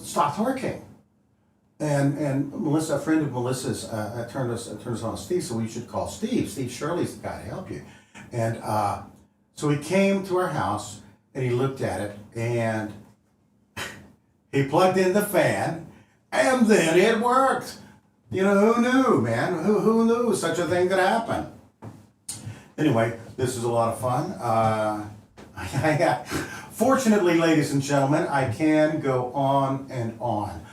stopped working. And Melissa, a friend of Melissa's, turned us on to Steve, so we should call Steve. Steve Shirley's the guy to help you. And so he came to our house, and he looked at it, and he plugged in the fan, and then it worked. You know, who knew, man? Who knew such a thing could happen? Anyway, this is a lot of fun. Fortunately, ladies and gentlemen, I can go on and on.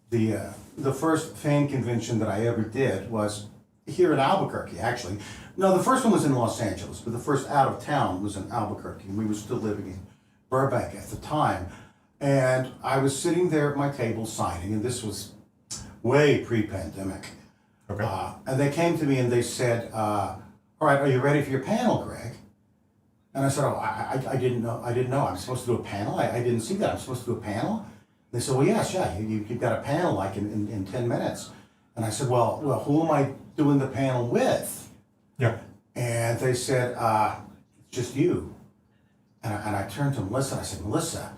The first fan convention that I ever did was here in Albuquerque, actually. No, the first one was in Los Angeles, but the first out of town was in Albuquerque, and we were still living in Burbank at the time. And I was sitting there at my table signing, and this was way pre-pandemic. Okay. And they came to me and they said, all right, are you ready for your panel, Greg? And I said, oh, I didn't know. I'm supposed to do a panel? I didn't see that. I'm supposed to do a panel? They said, well, yes, yeah, you've got a panel like in 10 minutes. And I said, well, who am I doing the panel with? Yeah. And they said, it's just you. And I turned to Melissa and I said, Melissa,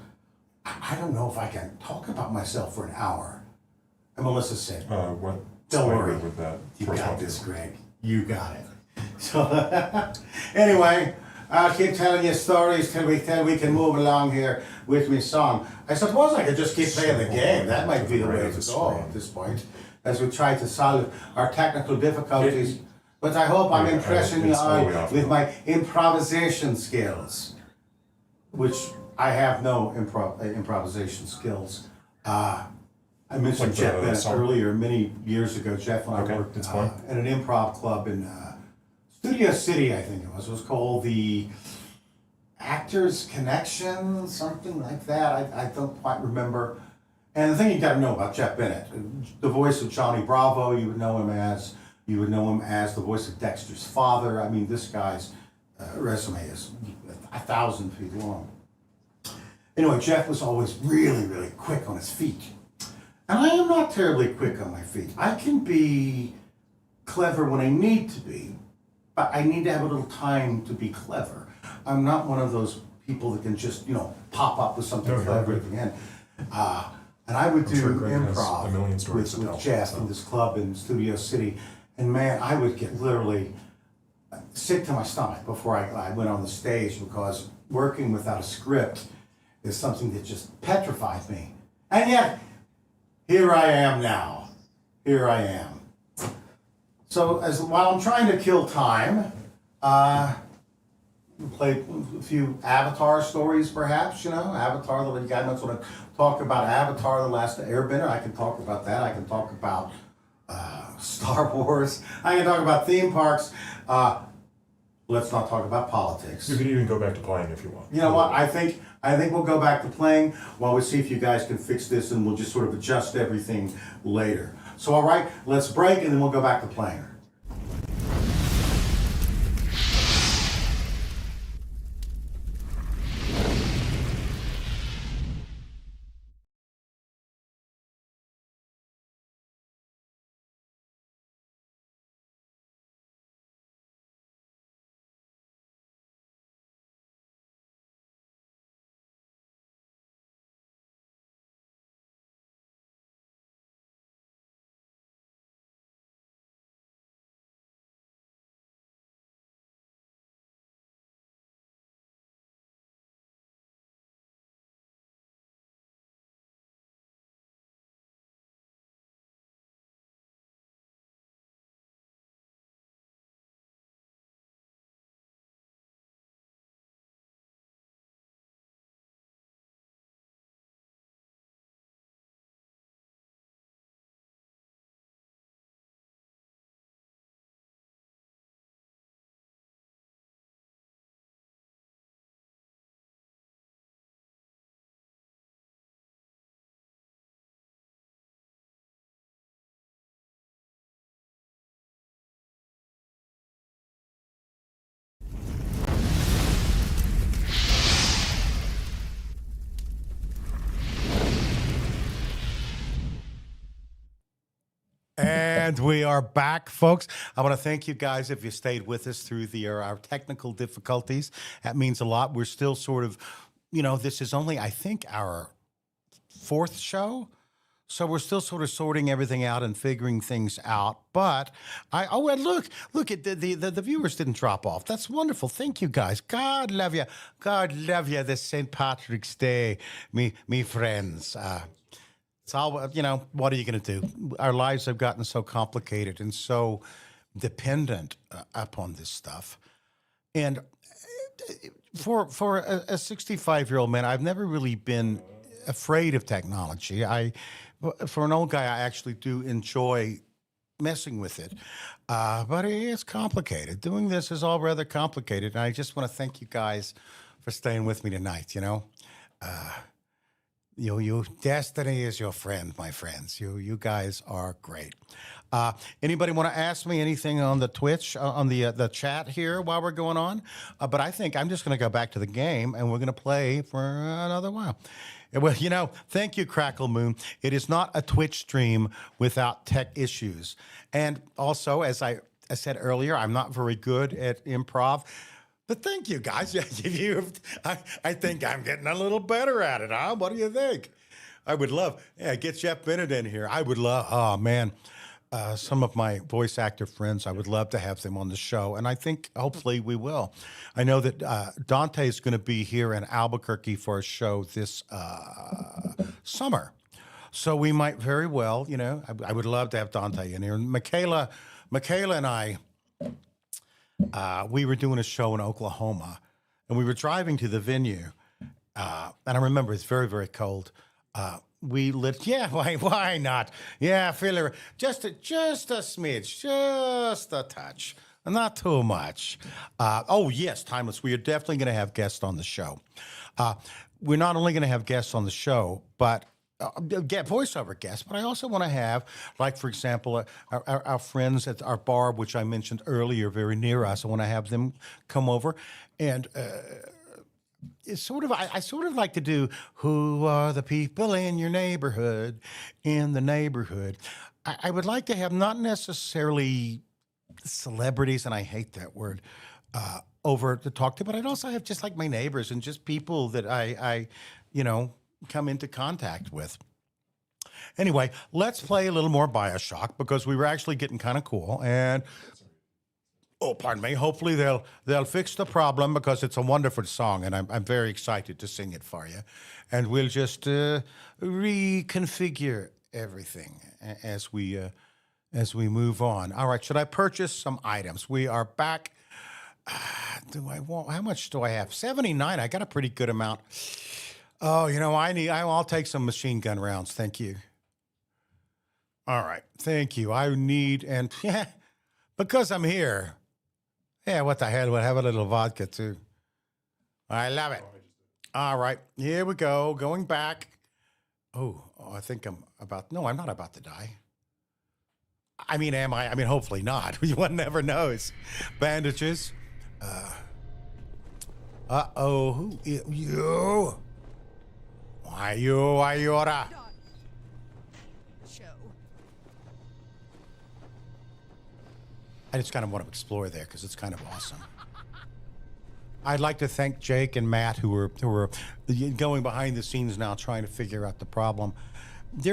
I don't know if I can talk about myself for an hour. And Melissa said, What? don't worry. With that You first got one. this, Greg. You got it. So, anyway, I'll keep telling you stories till we can move along here with me song. I suppose I could just keep playing the game. That might be the way to go at this point, as we try to solve our technical difficulties. But I hope I'm Yeah, impressing you it's all way off with now. my improvisation skills, which I have no improvisation skills. I mentioned Like Jeff the Bennett song? earlier, many years ago. Jeff and I Okay, worked that's fine. at an improv club in Studio City, I think it was. It was called the Actors Connection, something like that. I don't quite remember. And the thing you got to know about Jeff Bennett, the voice of Johnny Bravo, you would know him as the voice of Dexter's father. I mean, this guy's resume is 1,000 feet long. Anyway, Jeff was always really, really quick on his feet. And I am not terribly quick on my feet. I can be clever when I need to be, but I need to have a little time to be clever. I'm not one of those people that can just, pop up with something No, clever you're at the end. And I would do sure Greg has a improv million stories to with tell, Jeff so. in this club in Studio City. And man, I would get literally sick to my stomach before I went on the stage, because working without a script is something that just petrified me. And yet, here I am now. Here I am. So while I'm trying to kill time, play a few Avatar stories, perhaps. Avatar. You guys want to talk about Avatar: The Last Airbender? I can talk about that. I can talk about Star Wars. I can talk about theme parks. Let's not talk about politics. You could even go back to playing if you want. You know what? I think we'll go back to playing while we see if you guys can fix this, and we'll just sort of adjust everything later. So, all right, let's break, and then we'll go back to playing. And we are back, folks. I want to thank you guys if you stayed with us through our technical difficulties. That means a lot. We're still sort of, this is only, I think, our fourth show. So we're still sort of sorting everything out and figuring things out. But and look at the viewers didn't drop off. That's wonderful. Thank you guys. God love you. God love you. This St. Patrick's Day, me friends. It's all, what are you going to do? Our lives have gotten so complicated and so dependent upon this stuff. And for a 65-year-old man, I've never really been afraid of technology. For an old guy, I actually do enjoy messing with it. But it's complicated. Doing this is all rather complicated. And I just want to thank you guys for staying with me tonight, You destiny is your friend, my friends. You guys are great. Anybody want to ask me anything on the Twitch, on the chat here while we're going on? But I think I'm just going to go back to the game, and we're going to play for another while. Well, thank you, Crackle Moon. It is not a Twitch stream without tech issues. And also, as I said earlier, I'm not very good at improv. But thank you, guys. I think I'm getting a little better at it, huh? What do you think? I would love, get Jeff Bennett in here. I would love, oh, man, some of my voice actor friends, I would love to have them on the show. And I think hopefully we will. I know that Dante is going to be here in Albuquerque for a show this summer. So we might very well, I would love to have Dante in here. And Michaela and I, we were doing a show in Oklahoma, and we were driving to the venue, and I remember it's very, very cold. We lit, why not? Yeah, feel it, just a smidge, just a touch, not too much. Oh yes, Timeless. We are definitely going to have guests on the show. We're not only going to have guests on the show, but get voiceover guests, but I also want to have, like, for example, our friends at our bar, which I mentioned earlier, very near us. I want to have them come over, and it's sort of, I sort of like to do, who are the people in your neighborhood, in the neighborhood. I would like to have not necessarily celebrities, and I hate that word, over to talk to, but I'd also have just like my neighbors and just people that I come into contact with. Anyway, let's play a little more Bioshock because we were actually getting kind of cool. And oh, pardon me. Hopefully they'll fix the problem because it's a wonderful song, and I'm very excited to sing it for you. And we'll just reconfigure everything as we move on. All right. Should I purchase some items? We are back. How much do I have? 79. I got a pretty good amount. Oh, I'll take some machine gun rounds. Thank you. All right. Thank you. I need, and yeah, because I'm here. Yeah, what the hell? We'll have a little vodka too. I love it. All right. Here we go. Going back. Oh, I think I'm not about to die. I mean, am I? I mean, hopefully not. One never knows. Bandages. Who? You. Why you? Show. I just kind of want to explore there because it's kind of awesome. I'd like to thank Jake and Matt who are going behind the scenes now trying to figure out the problem. It's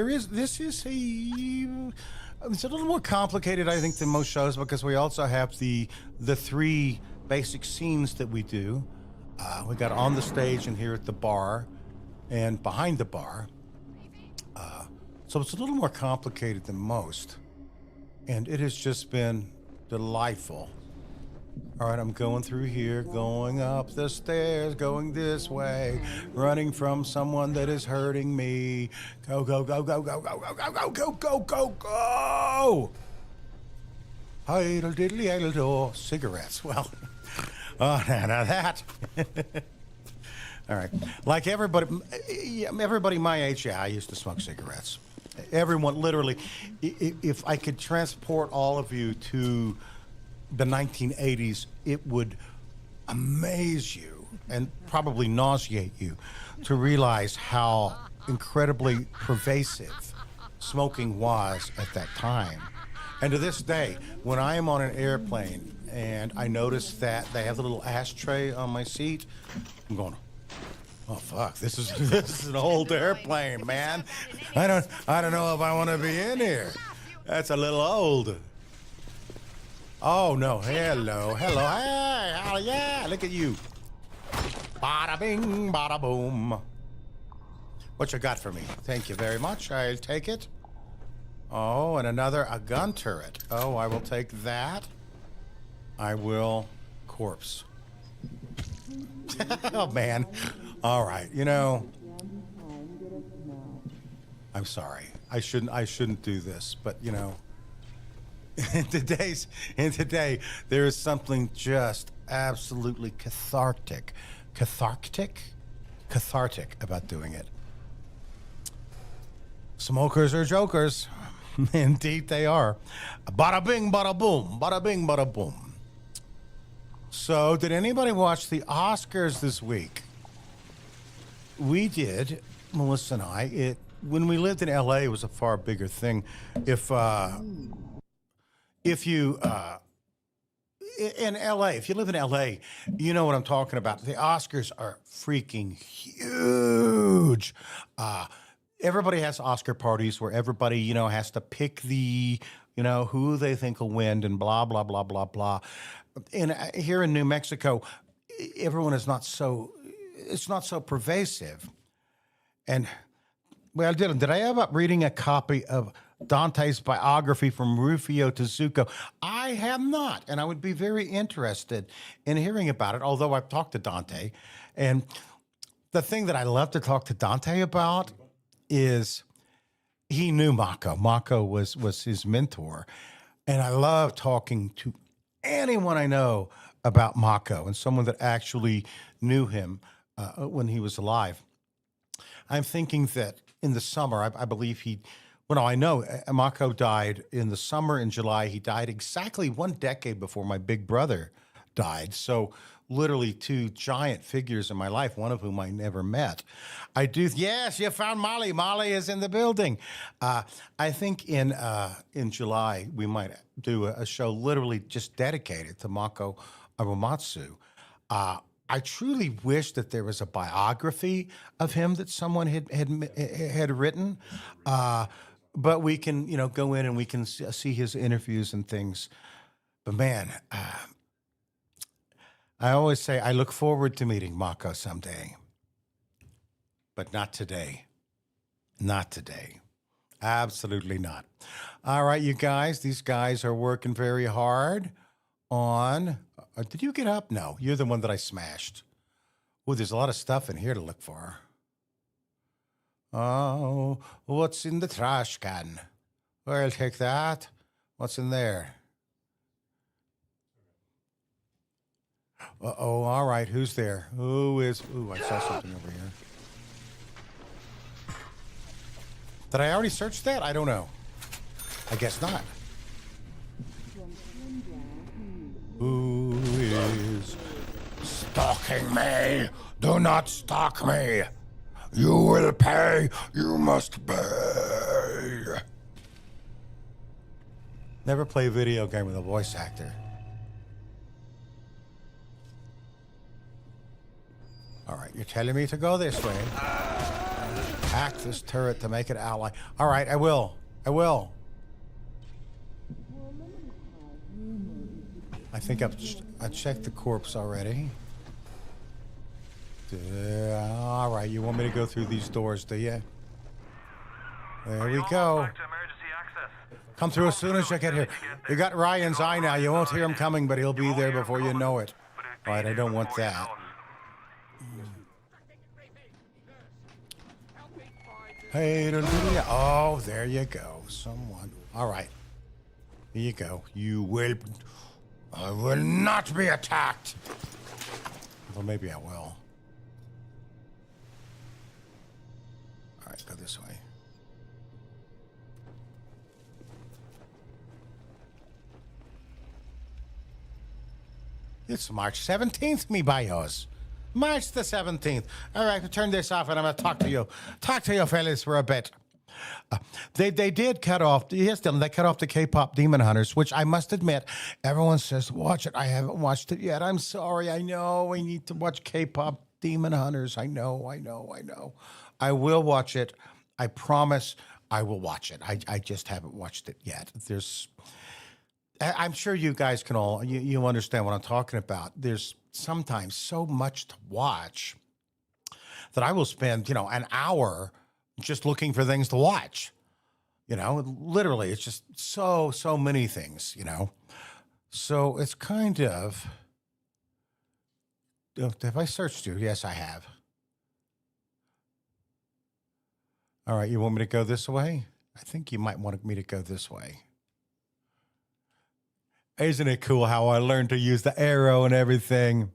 a little more complicated, I think, than most shows because we also have the three basic scenes that we do. We got on the stage and here at the bar and behind the bar. So it's a little more complicated than most. And it has just been delightful. All right, I'm going through here, going up the stairs, going this way, running from someone that is hurting me. Go, go, go, go, go, go, go, go, go, go, go, go, go. Idle diddly idle door. Cigarettes. Well, now that. All right. Like everybody my age, yeah, I used to smoke cigarettes. Everyone, literally, if I could transport all of you to the 1980s, it would amaze you and probably nauseate you to realize how incredibly pervasive smoking was at that time. And to this day, when I am on an airplane and I notice that they have the little ashtray on my seat, I'm going, oh fuck, this is an old airplane, man. I don't know if I want to be in here. That's a little old. Oh no, hello, hey, yeah, look at you. Bada bing, bada boom. What you got for me? Thank you very much, I'll take it. Oh, and a gun turret. Oh, I will take that. I will corpse. Oh man, all right, I'm sorry. I shouldn't do this, but in today, there is something just absolutely cathartic about doing it. Smokers are jokers. Indeed they are. Bada bing, bada boom. Bada bing, bada boom. So, did anybody watch the Oscars this week? We did, Melissa and I. When we lived in LA, it was a far bigger thing. If you in LA, if you live in LA, you know what I'm talking about. The Oscars are freaking huge. Everybody has Oscar parties where everybody, has to pick who they think will win and blah, blah, blah, blah, blah. And here in New Mexico, everyone is it's not so pervasive. And, well, Dylan, did I end up reading a copy of Dante's biography from Rufio to Zuko? I have not, and I would be very interested in hearing about it, although I've talked to Dante. And the thing that I love to talk to Dante about is he knew Mako. Mako was his mentor. And I love talking to anyone I know about Mako and someone that actually knew him when he was alive. I'm thinking that in the summer, I believe I know Mako died in the summer in July. He died exactly 1 decade before my big brother died. So literally two giant figures in my life, one of whom I never met. Yes, you found Molly. Molly is in the building. I think in July, we might do a show literally just dedicated to Mako Arumatsu. I truly wish that there was a biography of him that someone had written, but we can go in and we can see his interviews and things. But man, I always say I look forward to meeting Mako someday, but not today. Not today. Absolutely not. All right, you guys, these guys are working very hard on. Did you get up? No, you're the one that I smashed. Oh, there's a lot of stuff in here to look for. Oh, what's in the trash can? Well, I'll take that. What's in there? Uh-oh, all right, who's there? Ooh, I saw something over here. Did I already search that? I don't know. I guess not. Who is stalking me? Do not stalk me. You will pay. You must pay. Never play a video game with a voice actor. All right, you're telling me to go this way. Hack this turret to make it ally. All right, I will. I will. I think I checked the corpse already. All right, you want me to go through these doors, do you? There we go. Come through as soon as you get here. You got Ryan's eye now. You won't hear him coming, but he'll be there before you know it. All right, I don't want that. Hey, oh, there you go. Someone. All right. Here you go. I will not be attacked. Well, maybe I will. All right, go this way. It's March 17th, mi bios. March the 17th. All right, turn this off and I'm going to talk to you. Talk to you fellas for a bit. They did cut off, yes, they cut off the K-pop Demon Hunters, which I must admit, everyone says, watch it. I haven't watched it yet. I'm sorry. I know I need to watch K-pop Demon Hunters. I know. I will watch it. I promise I will watch it. I just haven't watched it yet. I'm sure you guys can all, you understand what I'm talking about. There's sometimes so much to watch that I will spend, an hour just looking for things to watch. Literally, it's just so many things, So it's kind of, have I searched you? Yes, I have. All right, you want me to go this way? I think you might want me to go this way. Isn't it cool how I learned to use the arrow and everything?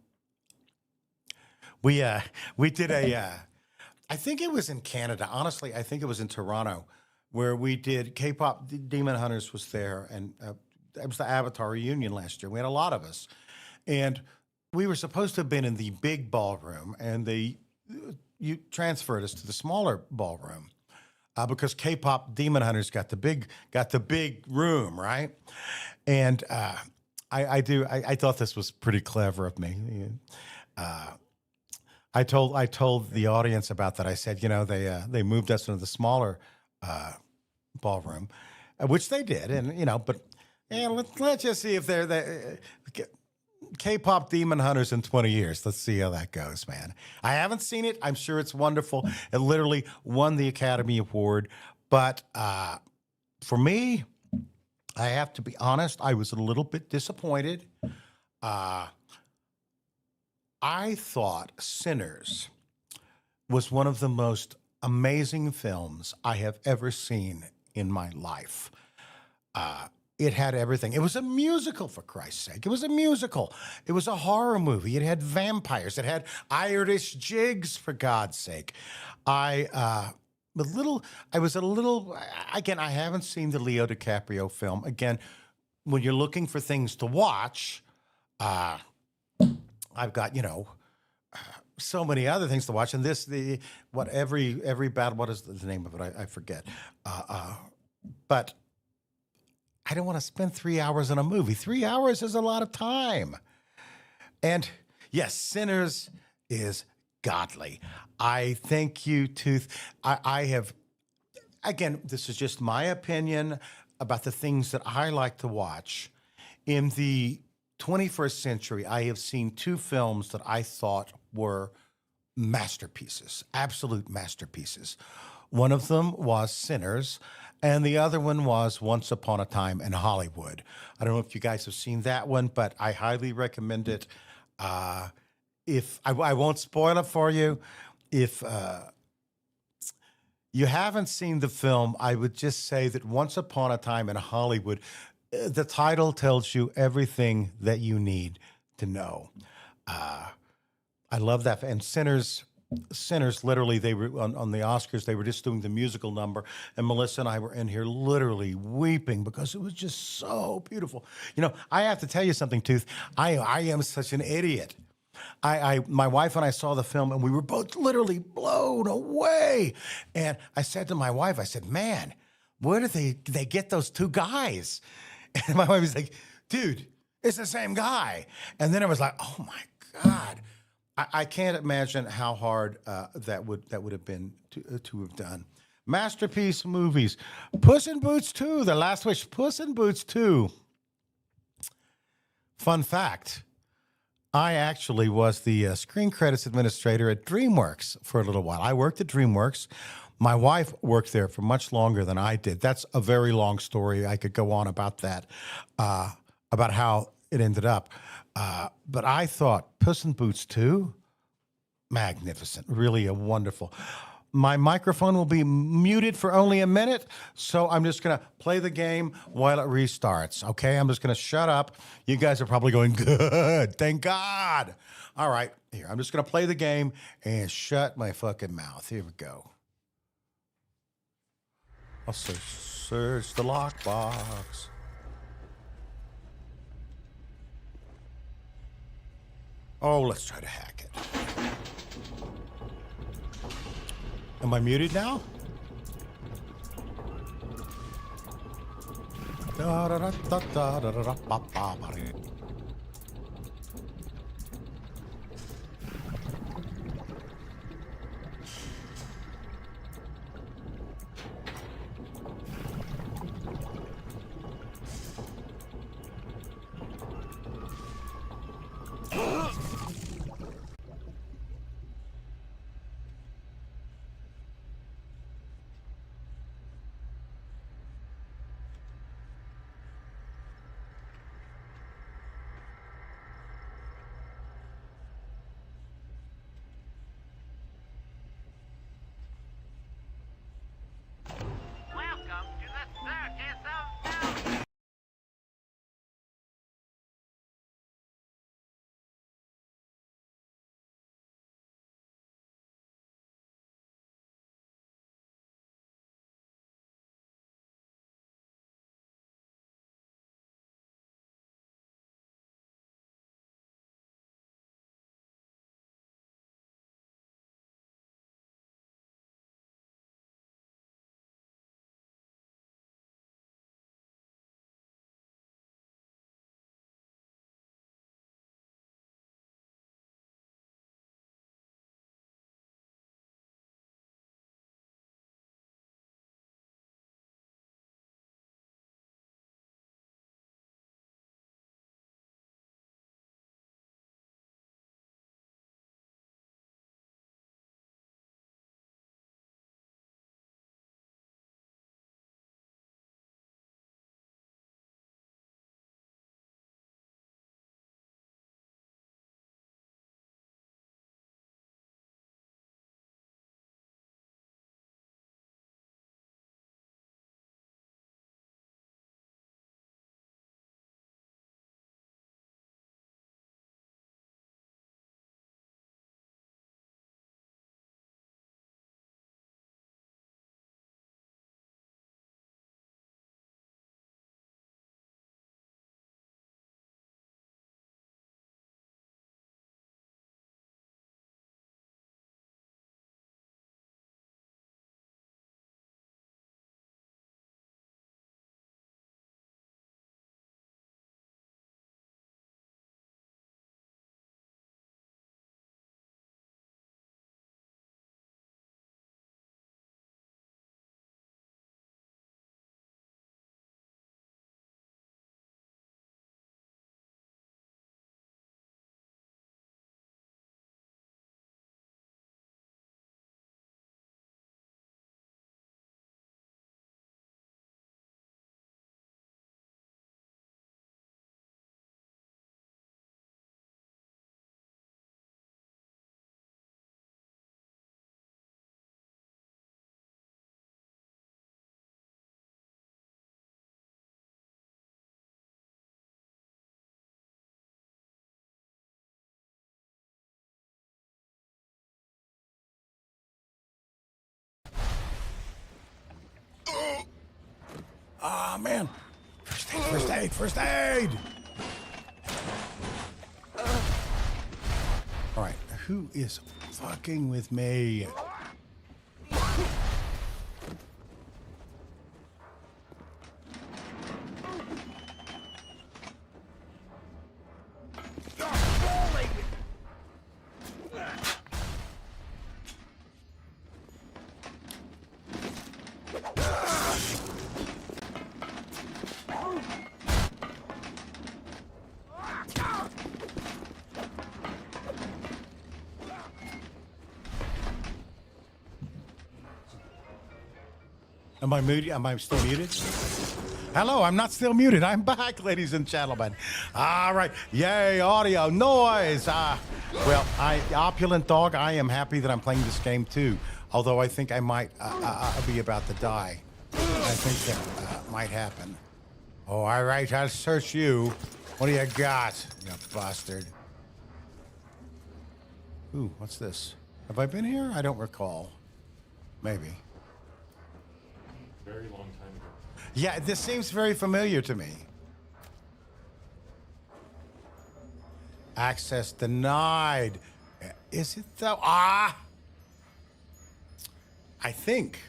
We did I think it was in Canada. Honestly, I think it was in Toronto where we did K-pop Demon Hunters was there. And it was the Avatar reunion last year. We had a lot of us. And we were supposed to have been in the big ballroom and you transferred us to the smaller ballroom because K-pop Demon Hunters got the big room, right? And I thought this was pretty clever of me. I told the audience about that. I said, they moved us into the smaller ballroom, which they did, and but let's just see if they're the K-pop Demon Hunters in 20 years. Let's see how that goes, man. I haven't seen it. I'm sure it's wonderful. It literally won the Academy Award, but for me, I have to be honest, I was a little bit disappointed. I thought Sinners was one of the most amazing films I have ever seen in my life. It had everything. It was a musical, for Christ's sake. It was a musical. It was a horror movie. It had vampires. It had Irish jigs, for God's sake. I was a little, again, I haven't seen the Leo DiCaprio film. Again, when you're looking for things to watch, I've got, so many other things to watch. And every battle, what is the name of it? I forget. But I don't want to spend 3 hours on a movie. 3 hours is a lot of time. And Yes, Sinners is godly. I thank you, Tooth. I have, again, this is just my opinion about the things that I like to watch. In the 21st century, I have seen two films that I thought were masterpieces, absolute masterpieces. One of them was Sinners, and the other one was Once Upon a Time in Hollywood. I don't know if you guys have seen that one, but I highly recommend it. If I won't spoil it for you, if you haven't seen the film, I would just say that Once Upon a Time in Hollywood, the title tells you everything that you need to know. I love that. And Sinners, literally, they were on the Oscars, they were just doing the musical number. And Melissa and I were in here literally weeping because it was just so beautiful. You know, I have to tell you something, Tooth. I am such an idiot. My wife and I saw the film and we were both literally blown away. And I said to my wife, I said, man, where did they get those two guys? And my wife was like, dude, it's the same guy. And then I was like, oh my God. I can't imagine how hard that would have been to have done. Masterpiece movies. Puss in Boots 2, The Last Wish. Puss in Boots 2. Fun fact. I actually was the screen credits administrator at DreamWorks for a little while. I worked at DreamWorks. My wife worked there for much longer than I did. That's a very long story. I could go on about that, about how it ended up. But I thought Puss in Boots 2, magnificent, really a wonderful. My microphone will be muted for only a minute, so I'm just going to play the game while it restarts, okay? I'm just going to shut up. You guys are probably going, good, thank God. All right, here, I'm just going to play the game and shut my fucking mouth. Here we go. I'll search the lockbox. Oh, let's try to hack it. Am I muted now? Oh, man. First aid, first aid, first aid. All right, who is fucking with me? Am I muted? Am I still muted? Hello, I'm not still muted. I'm back, ladies and gentlemen. All right. Yay, audio, noise. Opulent Dog, I am happy that I'm playing this game too. Although I think I might be about to die. I think that might happen. Oh, all right, I'll search you. What do you got, you bastard? Ooh, what's this? Have I been here? I don't recall. Maybe. Very long time ago. Yeah, this seems very familiar to me. Access denied. Is it though? I think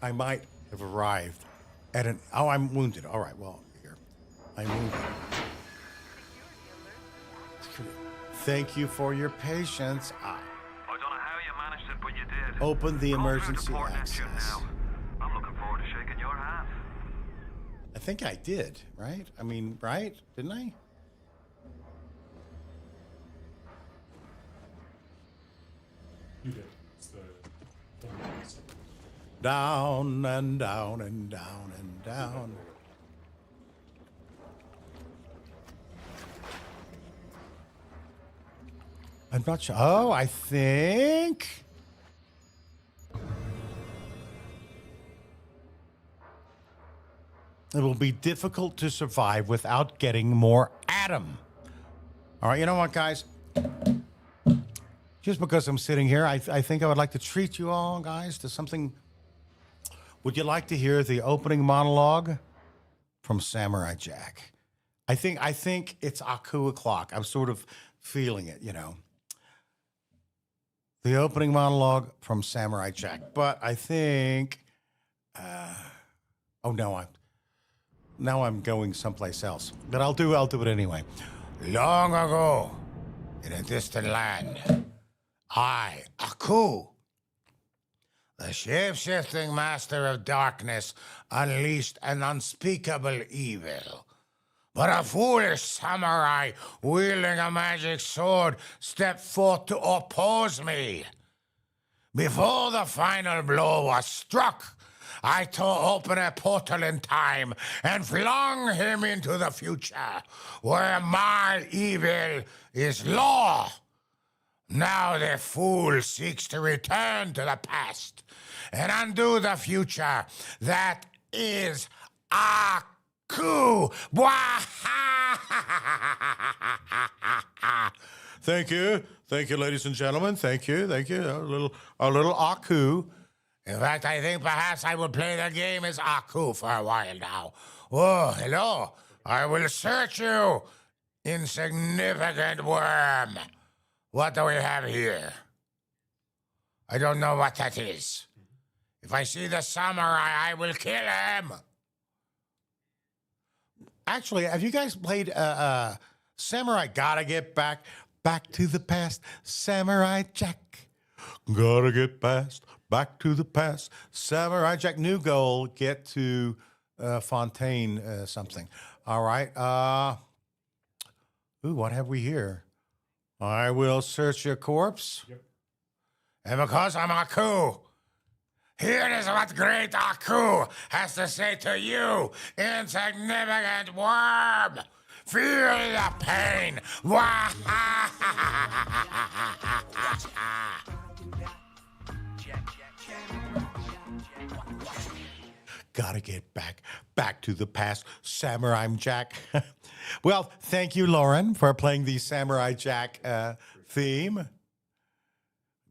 I might have arrived at an. Oh, I'm wounded. All right, well, here. I'm wounded. Thank you for your patience. I don't know how you managed it, but you did. Open the Go through emergency port next year access. now. I'm looking forward to shaking your hand. I think I did, right? I mean, right? Didn't I? You did. It's the Down and down and down and down. I'm not sure. Oh, I think. It will be difficult to survive without getting more Adam. All right, you know what, guys? Just because I'm sitting here, I think I would like to treat you all, guys, to something. Would you like to hear the opening monologue from Samurai Jack? I think it's Aku o'clock. I'm sort of feeling it, you know. The opening monologue from Samurai Jack. But I think, now I'm going someplace else. But I'll do it anyway. Long ago, in a distant land, I, Aku, the shape-shifting master of darkness, unleashed an unspeakable evil. But a foolish samurai wielding a magic sword stepped forth to oppose me. Before the final blow was struck, I tore open a portal in time and flung him into the future, where my evil is law. Now the fool seeks to return to the past and undo the future that is Aku. Thank you, ladies and gentlemen. Thank you. A little Aku. In fact, I think perhaps I will play the game as Aku for a while now. Oh, hello. I will search you, insignificant worm. What do we have here? I don't know what that is. If I see the samurai, I will kill him. Actually, have you guys played Samurai Gotta Get Back to the Past? Samurai Jack. Gotta get back to the past. Samurai Jack. New goal, get to Fontaine something. All right. What have we here? I will search your corpse. Yep. And because I'm Aku, here is what great Aku has to say to you, insignificant worm. Feel the pain. Gotta get back to the past, Samurai Jack. Well, thank you, Lauren, for playing the Samurai Jack theme.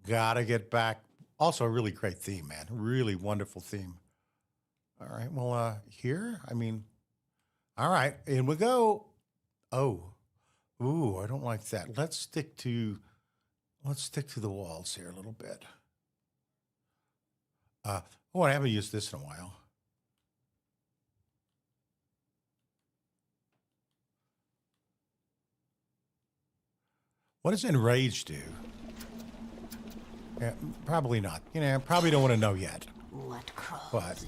Gotta get back. Also, a really great theme, man. Really wonderful theme. All right. Well, here. I mean, all right. In we go. Oh, ooh, I don't like that. Let's stick to the walls here a little bit. Oh, I haven't used this in a while. What does Enrage do? Yeah, probably not. You know, probably don't want to know yet. What crawls? But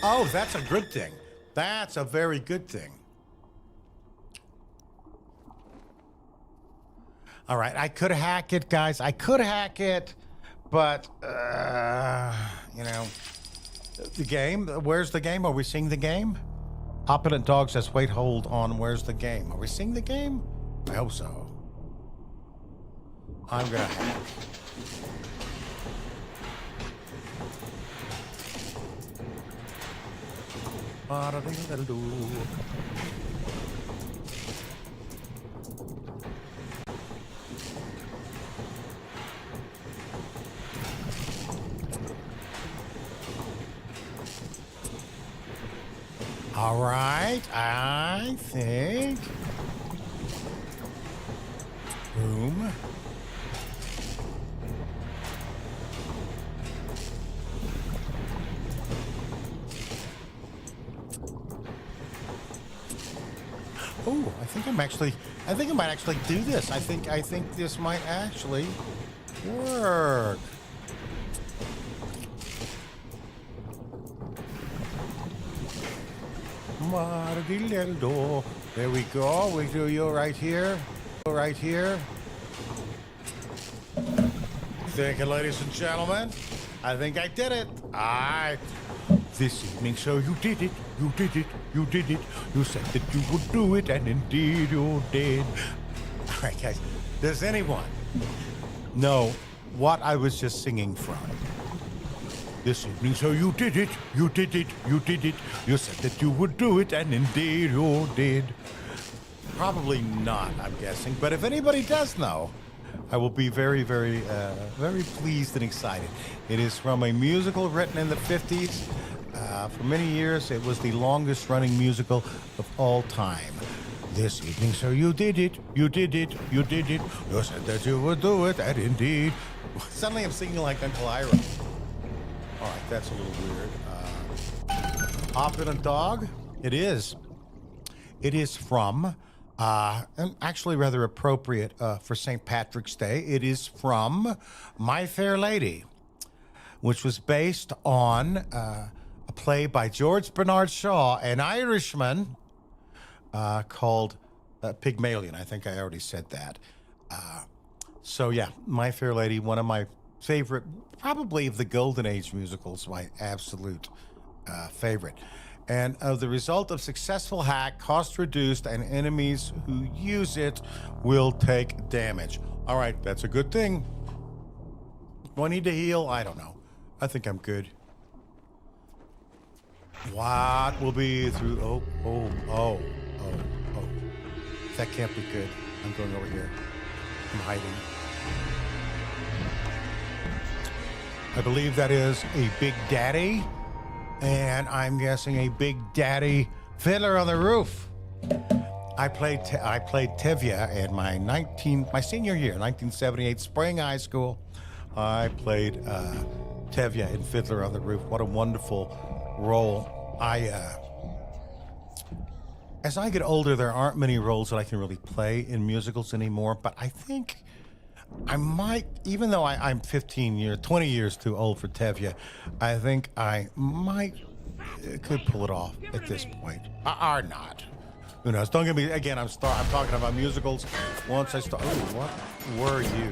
oh, that's a good thing. That's a very good thing. All right, I could hack it, guys. I could hack it, but you know, the game. Where's the game? Are we seeing the game? Opulent Dog says, "Wait, hold on. Where's the game? Are we seeing the game? I hope so. I'm gonna hack." All right, I think room. Oh, I think I might actually do this. I think this might actually work. There we go. We do you right here. Right here. Thank you, ladies and gentlemen. I think I did it. This evening, so you did it. You did it. You did it. You said that you would do it, and indeed you did. All right, guys. Does anyone know what I was just singing from? This evening, so you did it. You did it. You did it. You said that you would do it, and indeed you did. Probably not, I'm guessing. But if anybody does know, I will be very, very, very pleased and excited. It is from a musical written in the 50s. For many years, it was the longest running musical of all time. This evening, so you did it. You did it. You did it. You said that you would do it, and indeed. Suddenly I'm singing like Uncle Ira. All right, that's a little weird. Opulent Dog? It is. It is from, and actually rather appropriate for St. Patrick's Day. It is from My Fair Lady, which was based on a play by George Bernard Shaw, an Irishman, called Pygmalion. I think I already said that. So yeah, My Fair Lady, one of my favorite, probably of the Golden Age musicals, my absolute favorite. And the result of successful hack, cost reduced, and enemies who use it will take damage. All right, that's a good thing. Do I need to heal? I don't know. I think I'm good. What will be through? Oh. That can't be good. I'm going over here. I'm hiding. I believe that is a Big Daddy. And I'm guessing a Big Daddy Fiddler on the Roof. I played Tevye in my senior year, 1978, spring high school. I played Tevye in Fiddler on the Roof. What a wonderful role. As I get older, there aren't many roles that I can really play in musicals anymore, but I think I might, even though I'm 20 years too old for Tevye, I think I could pull it off at this point. Or not. Who knows? Don't get me, again, I'm talking about musicals. Once I start, what were you?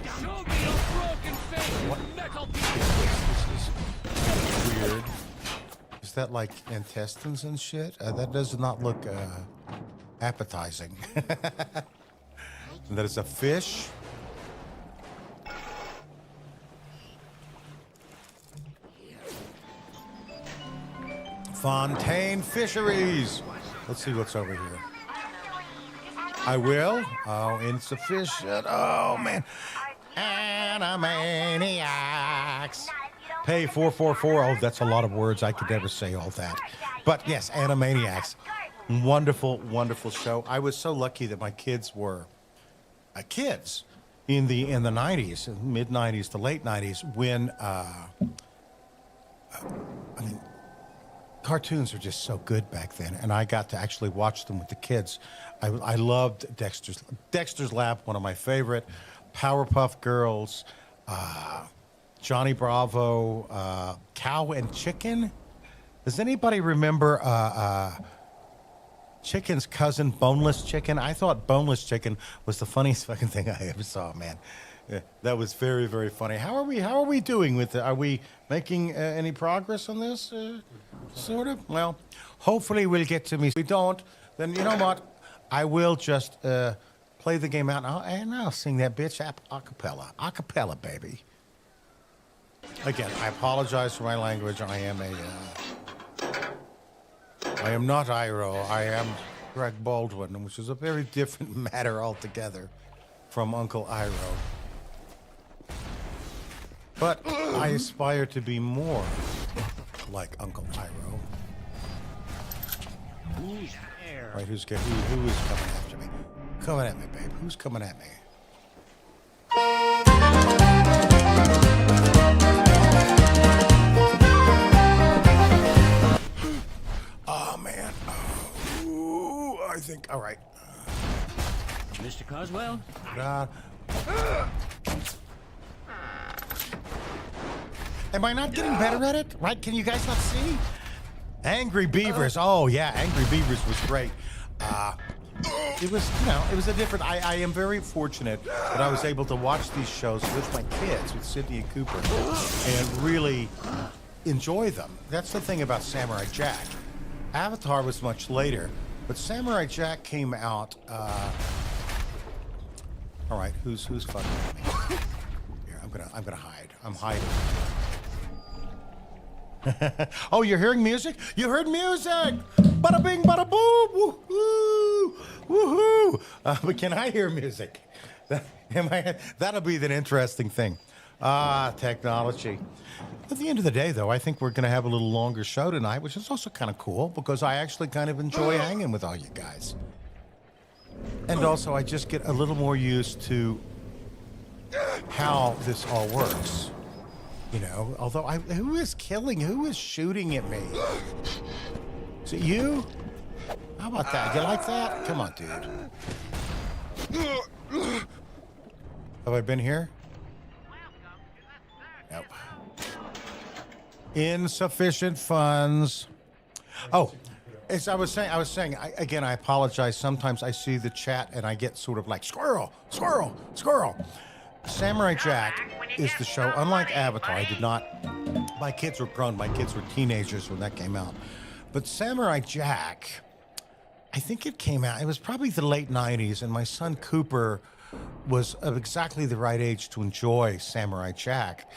What? This is weird. Is that like intestines and shit? That does not look appetizing. And that is a fish. Fontaine Fisheries. Let's see what's over here. I will. Oh, insufficient. Oh, man. Animaniacs. Pay 444. Oh, that's a lot of words. I could never say all that. But yes, Animaniacs. Wonderful, wonderful show. I was so lucky that my kids were kids in the 90s, mid 90s to late 90s, when cartoons were just so good back then, and I got to actually watch them with the kids. I loved Dexter's Lab, one of my favorite. Powerpuff Girls, Johnny Bravo, Cow and Chicken. Does anybody remember Chicken's cousin, Boneless Chicken? I thought Boneless Chicken was the funniest fucking thing I ever saw, man. Yeah, that was very, very funny. How are we doing with it? Are we making any progress on this? Sort of. Well, hopefully we'll get to me. If we don't, then you know what? I will just play the game out and I'll sing that bitch a cappella. A cappella, baby. Again, I apologize for my language. I am not Iro. I am Greg Baldwin, which is a very different matter altogether from Uncle Iro. But I aspire to be more like Uncle Iro. Who's there? Right, who is coming after me? Coming at me, babe. Who's coming at me? Oh, man. Oh, I think, all right. Mr. Coswell? Am I not getting better at it? Right? Can you guys not see? Angry Beavers. Oh, yeah. Angry Beavers was great. It was, it was a different. I am very fortunate that I was able to watch these shows with my kids, with Sydney and Cooper, and really enjoy them. That's the thing about Samurai Jack. Avatar was much later, but Samurai Jack came out. All right, who's fucking with me? Here, I'm gonna hide. I'm hiding. Oh, you're hearing music? You heard music! Bada bing, bada boom! Woohoo! Woohoo! But can I hear music? That'll be the interesting thing. Technology. At the end of the day, though, I think we're going to have a little longer show tonight, which is also kind of cool because I actually kind of enjoy hanging with all you guys. And also, I just get a little more used to how this all works. Although who is shooting at me? Is it you? How about that? You like that? Come on, dude. Have I been here? Nope. Insufficient funds. Oh, as I was saying, again, I apologize. Sometimes I see the chat and I get sort of like, squirrel, squirrel, squirrel. Samurai Jack is the show. Unlike Avatar, my kids were grown. My kids were teenagers when that came out. But Samurai Jack, I think it came out, it was probably the late 90s, and my son Cooper was of exactly the right age to enjoy Samurai Jack.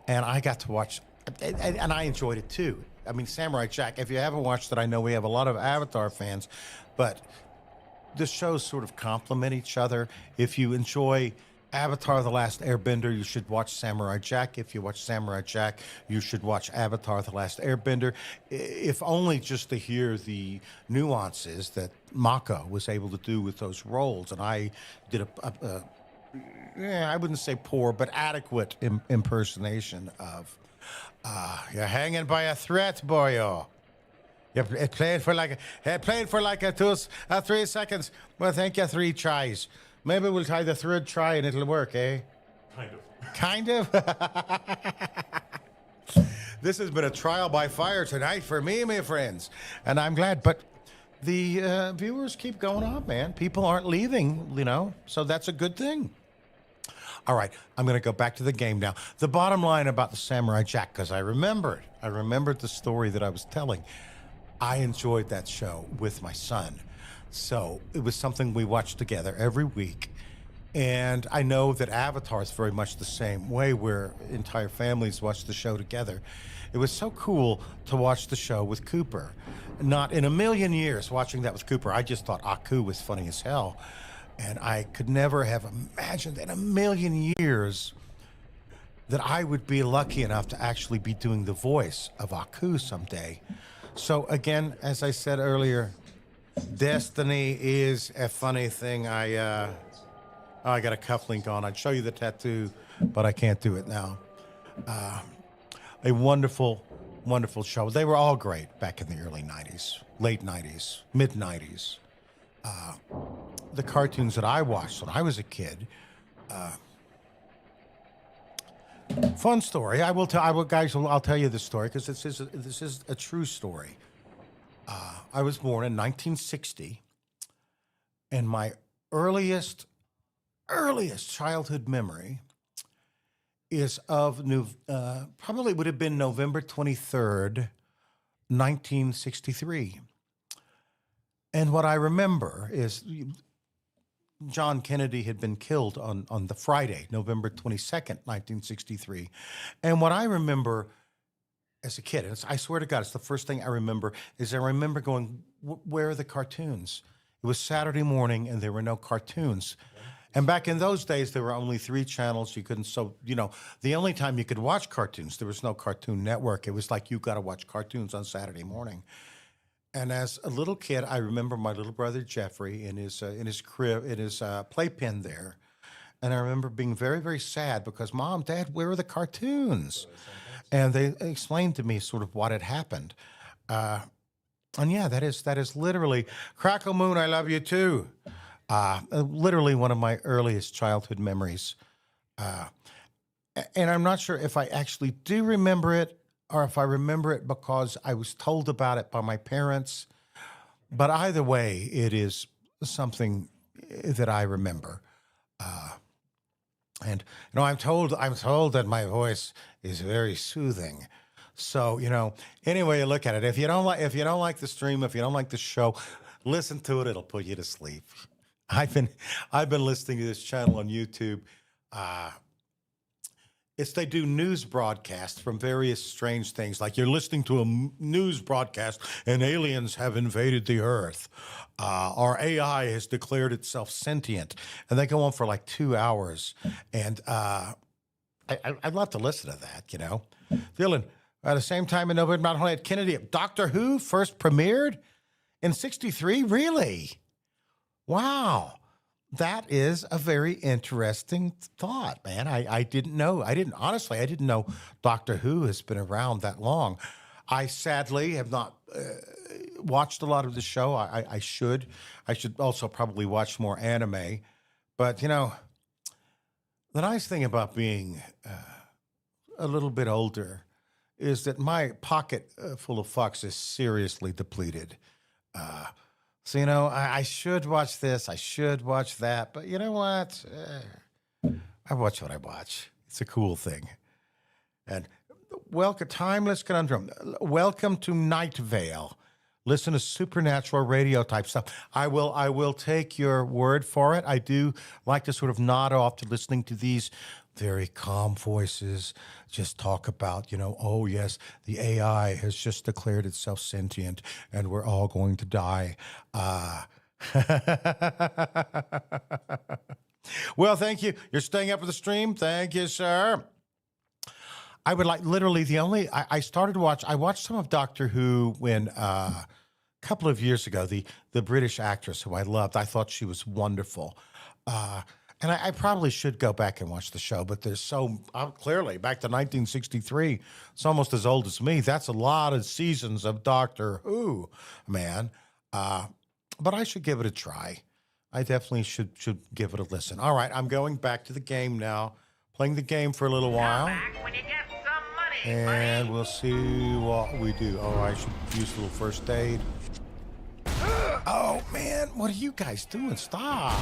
And I got to watch, and I enjoyed it too. I mean, Samurai Jack, if you haven't watched it, I know we have a lot of Avatar fans, but the shows sort of complement each other. If you enjoy Avatar: The Last Airbender, you should watch Samurai Jack. If you watch Samurai Jack, you should watch Avatar: The Last Airbender. If only just to hear the nuances that Mako was able to do with those roles. And I did I wouldn't say poor, but adequate impersonation of, you're hanging by a thread, boyo. It played for like 3 seconds. Well, thank you, 3 tries. Maybe we'll try the 3rd try and it'll work, eh? Kind of. This has been a trial by fire tonight for me, my friends. And I'm glad. But the viewers keep going on, man. People aren't leaving, so that's a good thing. All right, I'm going to go back to the game now. The bottom line about the Samurai Jack, because I remembered the story that I was telling. I enjoyed that show with my son. So it was something we watched together every week. And I know that Avatar is very much the same way, where entire families watch the show together. It was so cool to watch the show with Cooper. Not in a million years watching that with Cooper. I just thought Aku was funny as hell. And I could never have imagined in a million years that I would be lucky enough to actually be doing the voice of Aku someday. So again, as I said earlier, destiny is a funny thing. I got a cufflink on. I'd show you the tattoo, but I can't do it now. A wonderful, wonderful show. They were all great back in the early 90s, late 90s, mid 90s. The cartoons that I watched when I was a kid. Fun story. I'll tell you this story because this is a true story. I was born in 1960, and my earliest childhood memory is of probably would have been November 23rd, 1963. And what I remember is John Kennedy had been killed on the Friday, November 22nd, 1963. And what I remember as a kid, and I swear to God, it's the first thing I remember, is I remember going, where are the cartoons? It was Saturday morning and there were no cartoons. And back in those days, there were only 3 channels. You couldn't, the only time you could watch cartoons, there was no Cartoon Network. It was like, you got to watch cartoons on Saturday morning. And as a little kid, I remember my little brother Jeffrey in his crib, in his playpen there, and I remember being very, very sad because Mom, Dad, where are the cartoons? And they explained to me sort of what had happened. And yeah, that is literally Crackle Moon. I love you too. Literally one of my earliest childhood memories. And I'm not sure if I actually do remember it, or if I remember it because I was told about it by my parents. But either way, it is something that I remember. And I'm told that my voice is very soothing. So, any way you look at it, if you don't like the stream, if you don't like the show, listen to it, it'll put you to sleep. I've been listening to this channel on YouTube. They do news broadcasts from various strange things, like you're listening to a news broadcast and aliens have invaded the earth. Our AI has declared itself sentient. And they go on for like 2 hours. And I'd love to listen to that, Dylan, at the same time in November, not only had Kennedy, Doctor Who first premiered in 63? Really? Wow. That is a very interesting thought, man. I didn't know. I didn't know Doctor Who has been around that long. I sadly have not watched a lot of the show. I should. I should also probably watch more anime. But, the nice thing about being a little bit older is that my pocket full of fucks is seriously depleted. So, I should watch this, I should watch that, but you know what? I watch what I watch. It's a cool thing. And welcome, Timeless Conundrum. Welcome to Night Vale. Listen to supernatural radio type stuff. I will take your word for it. I do like to sort of nod off to listening to these very calm voices just talk about, oh yes, the AI has just declared itself sentient and we're all going to die. Well, thank you. You're staying up for the stream. Thank you, sir. I would like literally I watched some of Doctor Who when a couple of years ago, the British actress who I loved, I thought she was wonderful. And I probably should go back and watch the show, but there's clearly back to 1963. It's almost as old as me. That's a lot of seasons of Doctor Who, man. But I should give it a try. I definitely should give it a listen. All right, I'm going back to the game now, playing the game for a little while. When you get some money, And we'll see what we do. Oh, I should use a little first aid. Oh, man, what are you guys doing? Stop.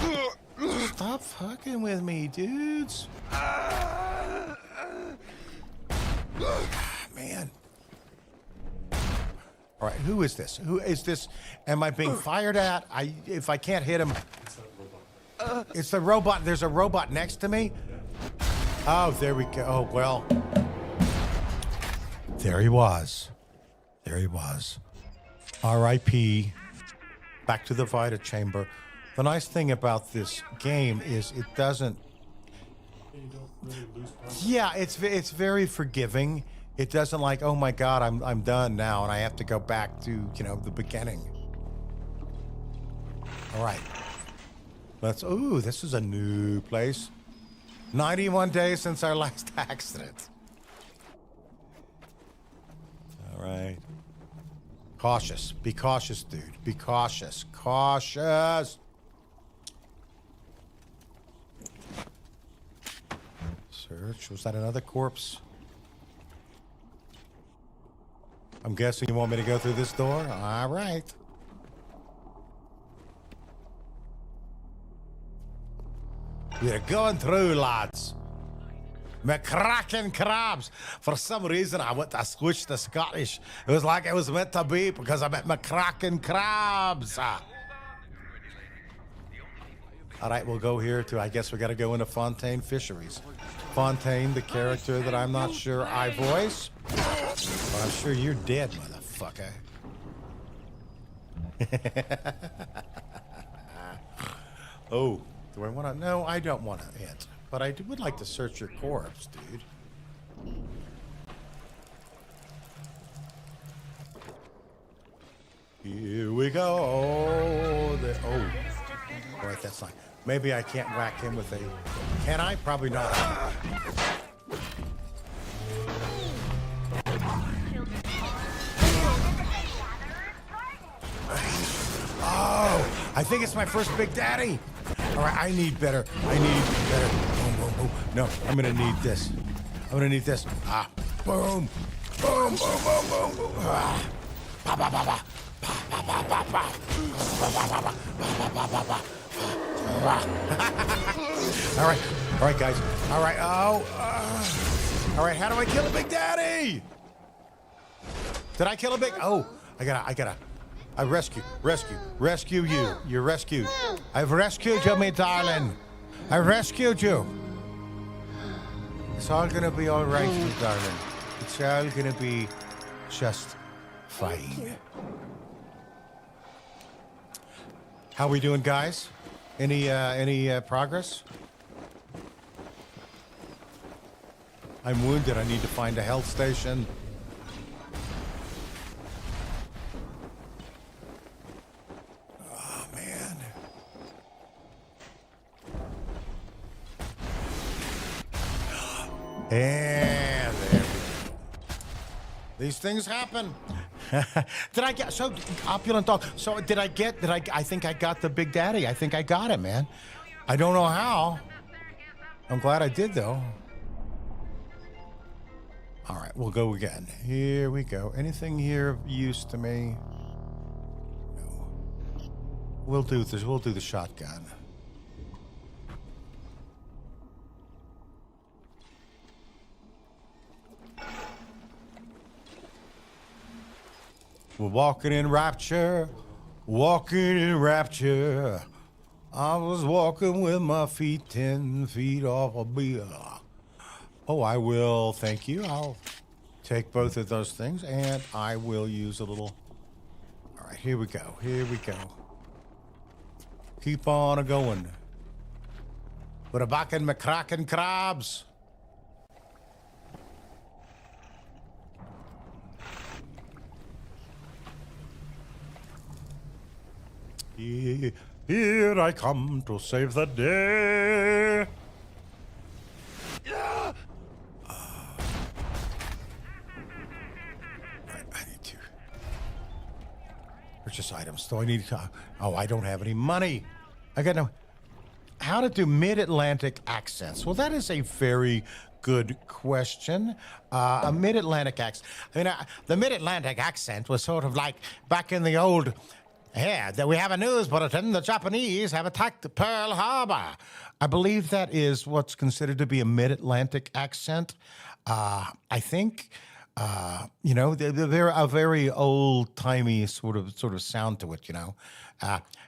Stop fucking with me, dudes. Man. All right, who is this? Who is this? Am I being fired at? If I can't hit him. It's the robot. There's a robot next to me. Oh, there we go. Oh, well. There he was. There he was. R.I.P. Back to the Vita Chamber. The nice thing about this game is it doesn't. You don't really lose power. Yeah, it's very forgiving. It doesn't like, oh my God, I'm done now, and I have to go back to the beginning. All right, this is a new place. 91 days since our last accident. All right. Cautious. Be cautious, dude. Be cautious. Cautious. Search. Was that another corpse? I'm guessing you want me to go through this door? All right. We're going through, lads. McCracken crabs. For some reason, I went to switch to Scottish. It was like it was meant to be because I'm at McCracken crabs. All right, we'll go here to, I guess we got to go into Fontaine Fisheries. Fontaine, the character that I'm not sure I voice. But I'm sure you're dead, motherfucker. Oh, do I want to? No, I don't want to hit. But I would like to search your corpse, dude. Here we go. Oh, all right, that's fine. Maybe I can't whack him with a... Can I? Probably not. Oh, I think it's my first Big Daddy. All right, I need better. Boom, boom, boom. No, I'm gonna need this. I'm gonna need this. Boom. Boom, boom, boom, boom, boom. Ba, ba, ba, ba. Ba, ba, ba, ba, ba. Ba, ba, ba, ba. Ba, ba, ba, ba. All right, guys. All right, all right, how do I kill a Big Daddy? Did I kill a big? Oh, I rescue you. You're rescued. I've rescued you, me darling. I rescued you. It's all gonna be all right, me darling. It's all gonna be just fine. How we doing, guys? Any progress? I'm wounded. I need to find a health station. Oh, man. And there we go. These things happen. Did I get so opulent dog? So I think I got the Big Daddy. I think I got him, man. I don't know how. I'm glad I did though. All right, we'll go again. Here we go. Anything here of use to me? No. We'll do this. We'll do the shotgun. We're walking in rapture, walking in rapture. I was walking with my feet 10 feet off a beer. Oh, I will, thank you. I'll take both of those things and I will use a little. All right, here we go. Here we go. Keep on a going. We're back in McCracken crabs. Here I come to save the day. Right, I need to purchase items. Do I need to? Oh, I don't have any money. I got no. How to do mid-Atlantic accents? Well, that is a very good question. A mid-Atlantic accent. I mean, the mid-Atlantic accent was sort of like back in the old. Yeah, that we have a news bulletin. The Japanese have attacked Pearl Harbor. I believe that is what's considered to be a mid-Atlantic accent. I think, they're a very old-timey sort of sound to it.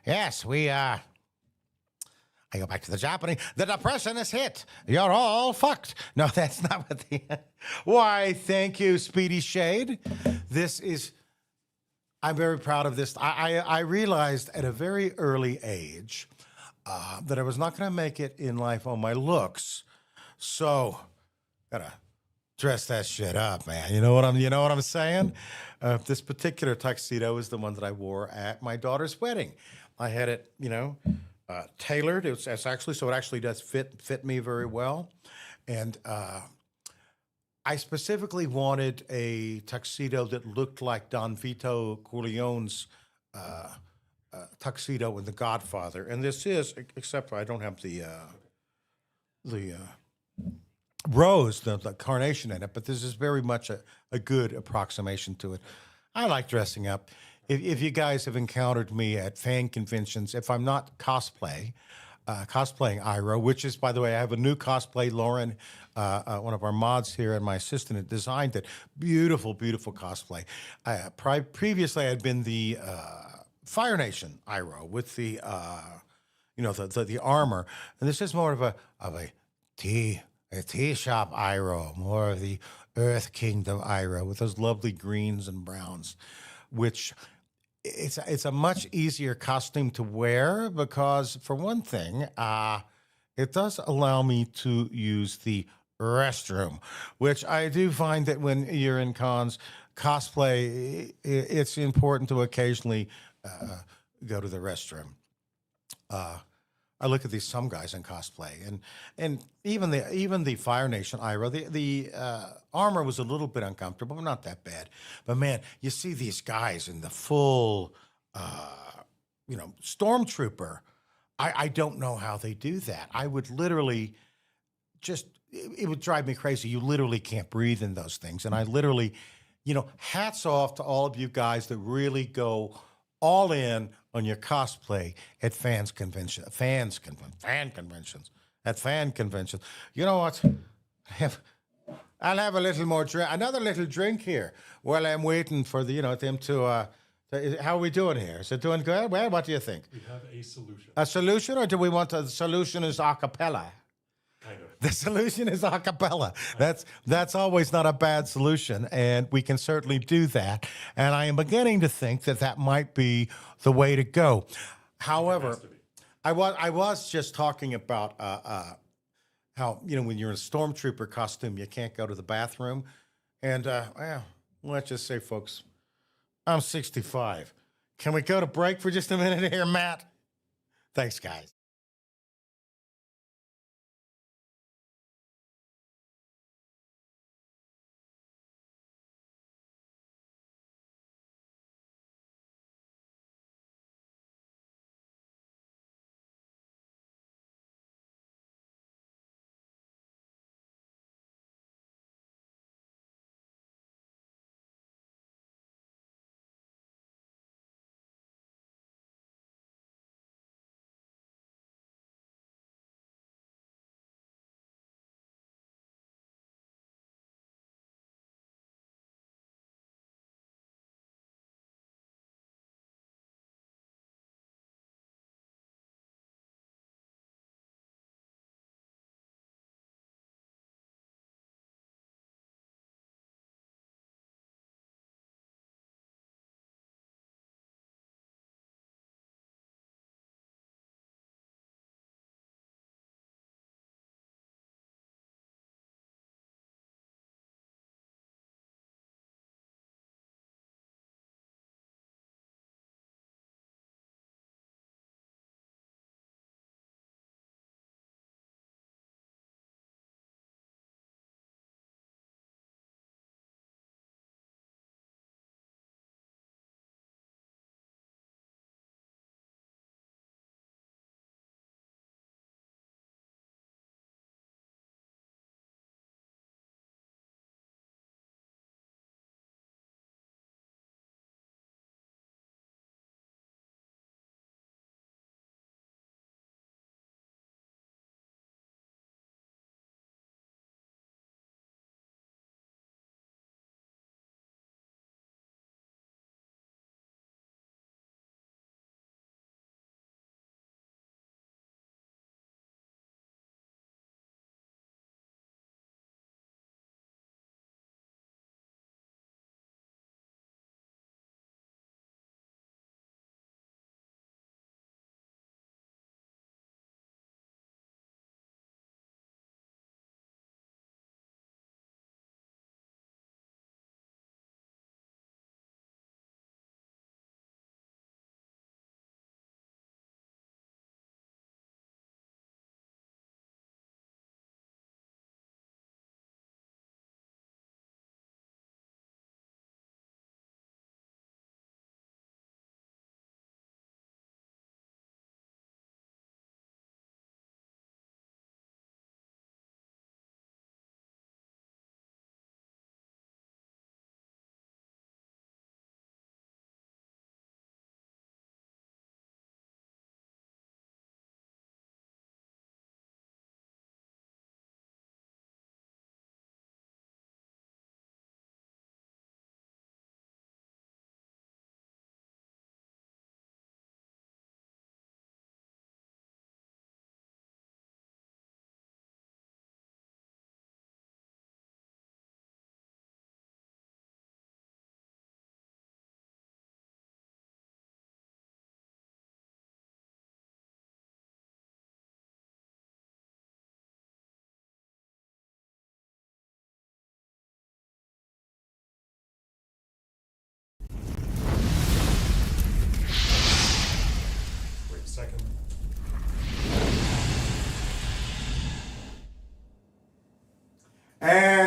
Yes, I go back to the Japanese. The depression is hit. You're all fucked. No, that's not what the. Why? Thank you, Speedy Shade. This is. I'm very proud of this. I realized at a very early age that I was not going to make it in life on my looks. So, gotta dress that shit up, man. You know what I'm saying? This particular tuxedo is the one that I wore at my daughter's wedding. I had it, tailored. It's actually so it actually does fit me very well, and I specifically wanted a tuxedo that looked like Don Vito Corleone's tuxedo in The Godfather, and this is, except for I don't have the rose, the carnation in it, but this is very much a good approximation to it. I like dressing up. If you guys have encountered me at fan conventions, if I'm not cosplaying Iroh, which is, by the way, I have a new cosplay. Lauren, one of our mods here, and my assistant had designed it. Beautiful, beautiful cosplay. Previously, I had been the Fire Nation Iroh with the the armor, and this is more of a tea shop Iroh, more of the Earth Kingdom Iroh with those lovely greens and browns, which it's a much easier costume to wear because, for one thing, it does allow me to use the restroom, which I do find that when you're in cons cosplay, it's important to occasionally go to the restroom. I look at these some guys in cosplay, and even the Fire Nation Iroh, the armor was a little bit uncomfortable, but not that bad. But man, you see these guys in the full, stormtrooper. I don't know how they do that. I would literally it would drive me crazy. You literally can't breathe in those things, and I literally, hats off to all of you guys that really go all in on your cosplay at fan conventions. You know what? I'll have a little more drink, another little drink here while I'm waiting for them to. How are we doing here? Is it doing good? Well, what do you think? We have a solution. A solution, or do we want the solution is a cappella? Kind of. The solution is a cappella. That's always not a bad solution, and we can certainly do that. And I am beginning to think that might be the way to go. However, I was just talking about how when you're in a stormtrooper costume, you can't go to the bathroom, and let's just say, folks, I'm 65. Can we go to break for just a minute here, Matt? Thanks, guys.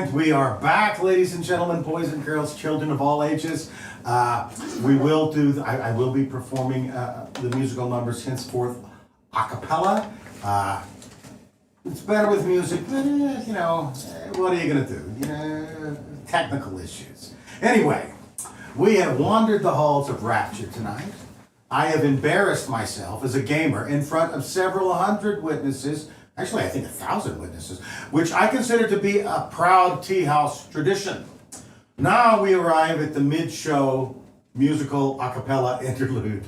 And we are back, ladies and gentlemen, boys and girls, children of all ages. We will do, I will be performing the musical numbers henceforth a cappella. It's better with music, but you know, what are you going to do? You know, technical issues. Anyway, we have wandered the halls of Rapture tonight. I have embarrassed myself as a gamer in front of several hundred witnesses, actually I think 1,000 witnesses, which I consider to be a proud tea house tradition. Now we arrive at the mid-show musical a cappella interlude.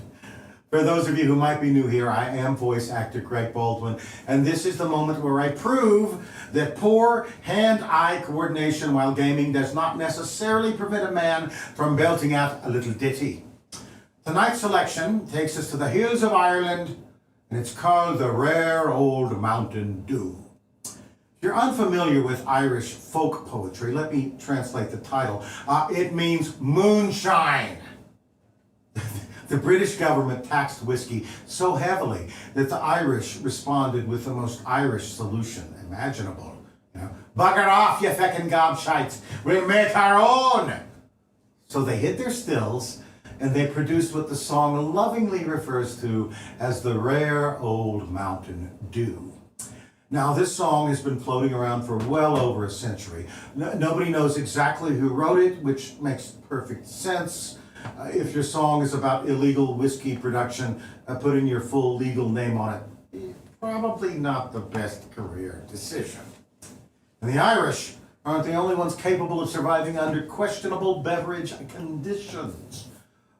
For those of you who might be new here, I am voice actor Greg Baldwin, and this is the moment where I prove that poor hand-eye coordination while gaming does not necessarily prevent a man from belting out a little ditty. Tonight's selection takes us to the hills of Ireland, and it's called the Rare Old Mountain Dew. If you're unfamiliar with Irish folk poetry, let me translate the title. It means moonshine. The British government taxed whiskey so heavily that the Irish responded with the most Irish solution imaginable. You know, bugger off, you feckin' gobshites. We'll make our own. So they hid their stills and they produced what the song lovingly refers to as the Rare Old Mountain Dew. Now, this song has been floating around for well over a century. Nobody knows exactly who wrote it, which makes perfect sense. If your song is about illegal whiskey production, putting your full legal name on it, probably not the best career decision. And the Irish aren't the only ones capable of surviving under questionable beverage conditions.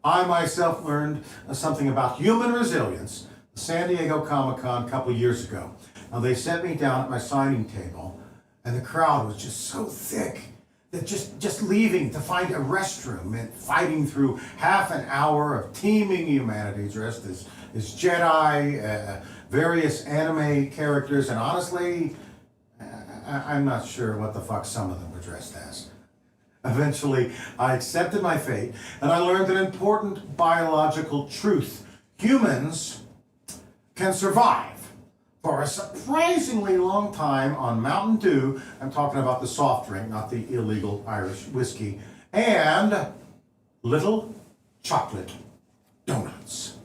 I myself learned something about human resilience at the San Diego Comic-Con a couple of years ago. Now, they set me down at my signing table, and the crowd was just so thick that just leaving to find a restroom meant fighting through half an hour of teeming humanity dressed as Jedi, various anime characters, and honestly, I'm not sure what the fuck some of them were dressed as. Eventually, I accepted my fate, and I learned an important biological truth. Humans can survive for a surprisingly long time on Mountain Dew. I'm talking about the soft drink, not the illegal Irish whiskey, and little chocolate donuts.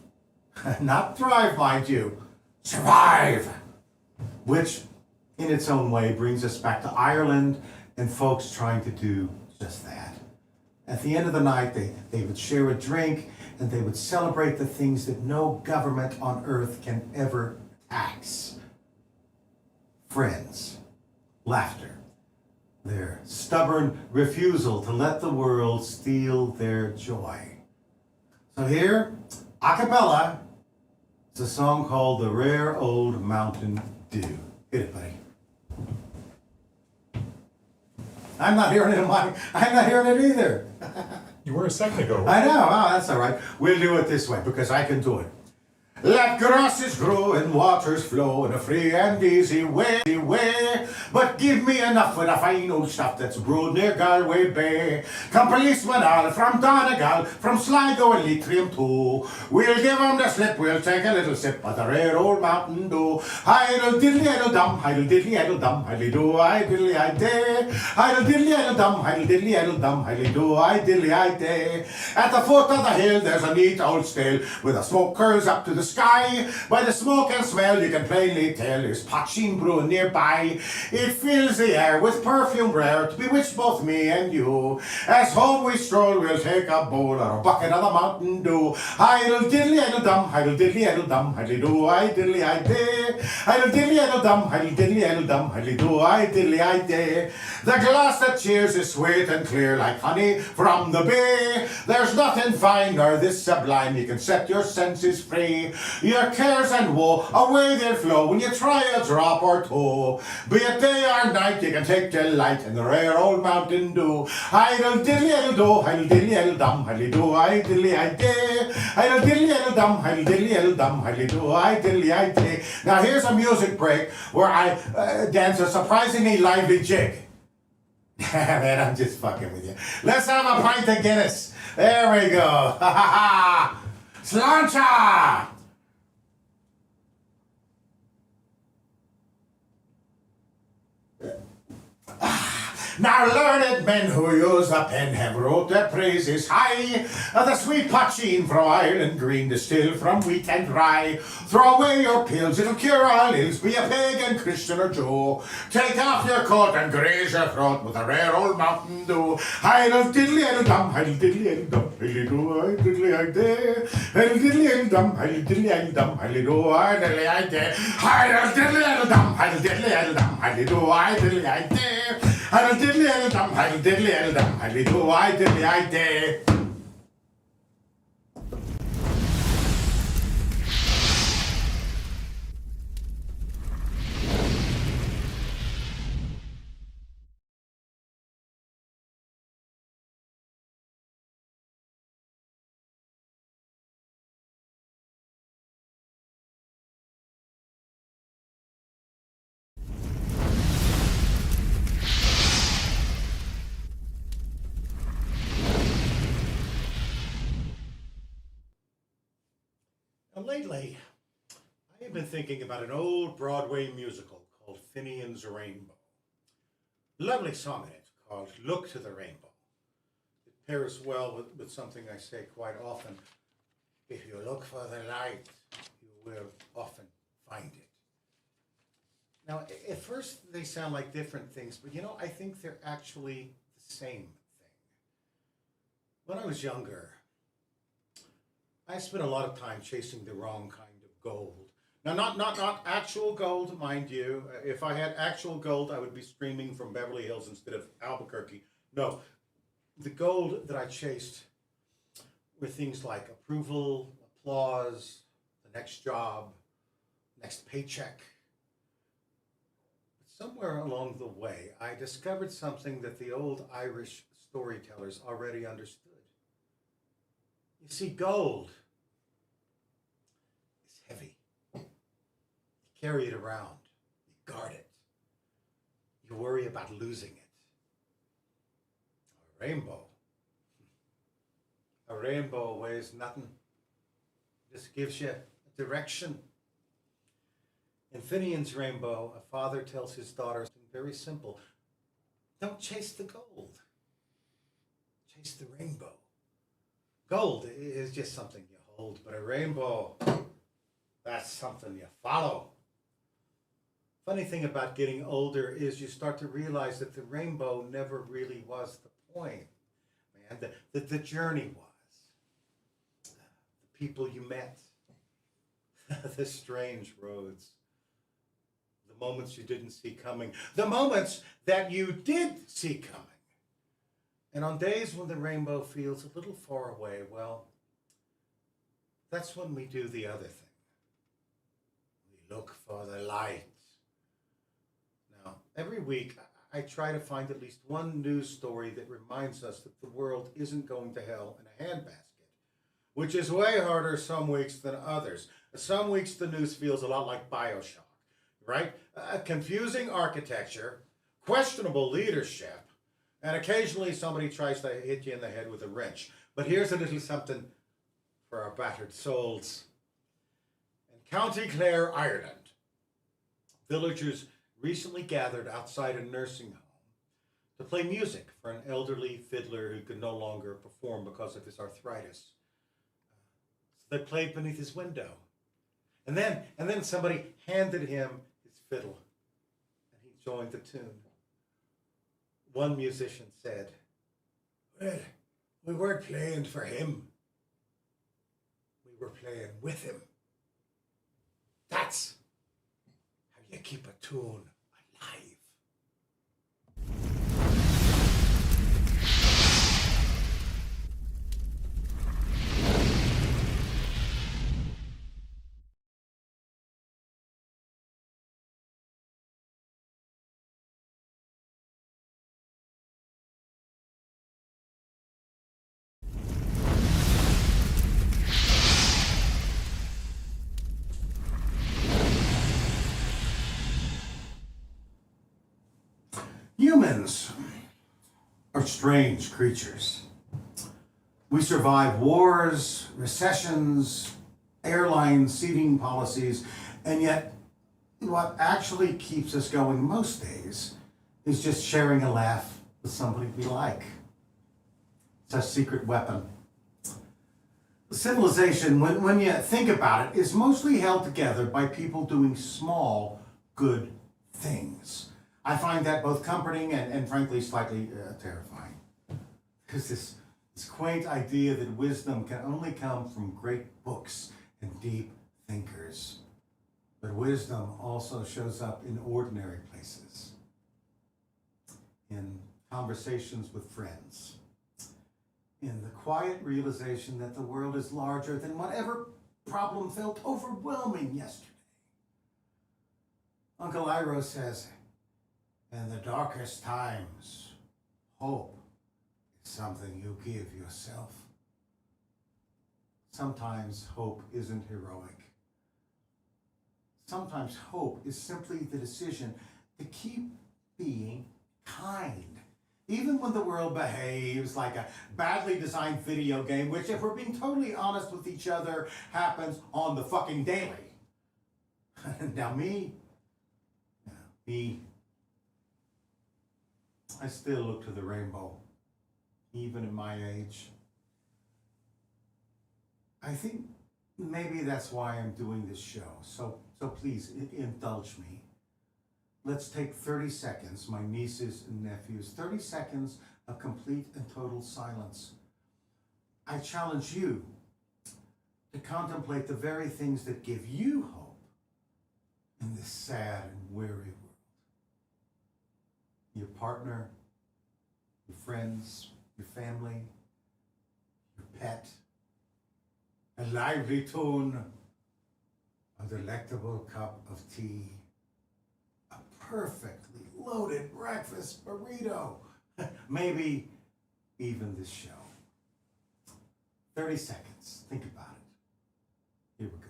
Not thrive, mind you, survive. Which, in its own way, brings us back to Ireland and folks trying to do just that. At the end of the night, they would share a drink and they would celebrate the things that no government on earth can ever tax. Friends, laughter, their stubborn refusal to let the world steal their joy. So here, a cappella, it's a song called The Rare Old Mountain Dew. Hit it, buddy. I'm not hearing it I'm not hearing it either. You were a second ago. I know, oh, that's all right. We'll do it this way because I can do it. Let grasses grow and waters flow in a free and easy way. But give me enough of the fine old stuff that's brewed near Galway Bay. Come policemen all from Donegal, from Sligo and Leitrim too. We'll give 'em the slip, we'll take a little sip of the rare old Mountain Dew. Idle diddly idle dum, idle diddly idle dum, idly do, I diddly I day. Idle diddly idle dum, idle diddly idle dum, idly do, I diddly I day. At the foot of the hill there's a neat old stale with the smoke curls up to the sky. By the smoke and smell you can plainly tell there's poaching brewing nearby. It fills the air with perfume rare to bewitch both me and you. As home we stroll, we'll take a bowl or a bucket of the Mountain Dew. Idle diddly idle dum, idle diddly idle dum, idly do, I diddly I day. Idle diddly idle dum, idle diddly idle dum, idly do, I diddly I day. The glass that cheers is sweet and clear like honey from the bay. There's nothing finer, this sublime, you can set your senses free. Your cares and woe, away they'll flow when you try a drop or two. Be it day or night, you can take delight in the rare old Mountain Dew. Idle diddly idle do, idle diddly idle dum, idly do, I diddly I day. Idle diddly idle dum, idle diddly idle dum, idly do, I diddly I day. Now here's a music break where I dance a surprisingly lively jig. Man, I'm just fucking with you. Let's have a pint of Guinness. There we go. Ha ha ha. Sláinte! Now learned men who use the pen have wrote their praises high. The sweet poteen from Ireland green, distilled from wheat and rye. Throw away your pills, it'll cure all ills, be a pagan, Christian or Jew. Take off your coat and graze your throat with a rare old Mountain Dew. Idle diddly idle dum, idle diddly idle dum, idle do, idle diddly idle day. Idle diddly idle dum, idle diddly idle dum, idle do, idle diddly idle day. Idle diddly idle dum, idle diddly idle dum, idle do, idle diddly idle day. Idle diddly idle dum, idle diddly idle dum, idle do, idle diddly idle day. Now, lately, I have been thinking about an old Broadway musical called Finian's Rainbow. Lovely song in it called Look to the Rainbow. It pairs well with something I say quite often. If you look for the light, you will often find it. Now, at first they sound like different things, but I think they're actually the same thing. When I was younger, I spent a lot of time chasing the wrong kind of gold. Now, not actual gold, mind you. If I had actual gold, I would be streaming from Beverly Hills instead of Albuquerque. No, the gold that I chased were things like approval, applause, the next job, next paycheck. But somewhere along the way, I discovered something that the old Irish storytellers already understood. You see, gold is heavy. You carry it around. You guard it. You worry about losing it. A rainbow weighs nothing. Just gives you a direction. In Finian's Rainbow, a father tells his daughter something very simple. Don't chase the gold. Chase the rainbow. Gold is just something you hold, but a rainbow, that's something you follow. Funny thing about getting older is you start to realize that the rainbow never really was the point, man. The journey was. The people you met. The strange roads. The moments you didn't see coming. The moments that you did see coming. And on days when the rainbow feels a little far away, well, that's when we do the other thing. We look for the light. Now, every week, I try to find at least one news story that reminds us that the world isn't going to hell in a handbasket, which is way harder some weeks than others. Some weeks the news feels a lot like BioShock, right? Confusing architecture, questionable leadership, and occasionally somebody tries to hit you in the head with a wrench. But here's a little something for our battered souls. In County Clare, Ireland, villagers recently gathered outside a nursing home to play music for an elderly fiddler who could no longer perform because of his arthritis. So they played beneath his window. And then somebody handed him his fiddle, and he joined the tune. One musician said, "Well, we weren't playing for him. We were playing with him." That's how you keep a tune alive. Humans are strange creatures. We survive wars, recessions, airline seating policies, and yet what actually keeps us going most days is just sharing a laugh with somebody we like. It's our secret weapon. Civilization, when you think about it, is mostly held together by people doing small, good things. I find that both comforting and frankly, slightly terrifying. Because this quaint idea that wisdom can only come from great books and deep thinkers. But wisdom also shows up in ordinary places, in conversations with friends, in the quiet realization that the world is larger than whatever problem felt overwhelming yesterday. Uncle Iro says, in the darkest times, hope is something you give yourself. Sometimes hope isn't heroic. Sometimes hope is simply the decision to keep being kind. Even when the world behaves like a badly designed video game, which, if we're being totally honest with each other, happens on the fucking daily. Now me, I still look to the rainbow, even in my age. I think maybe that's why I'm doing this show. So please indulge me. Let's take 30 seconds, my nieces and nephews, 30 seconds of complete and total silence. I challenge you to contemplate the very things that give you hope in this sad and weary world. Your partner, your friends, your family, your pet, a lively tune, a delectable cup of tea, a perfectly loaded breakfast burrito, maybe even this show. 30 seconds, think about it. Here we go.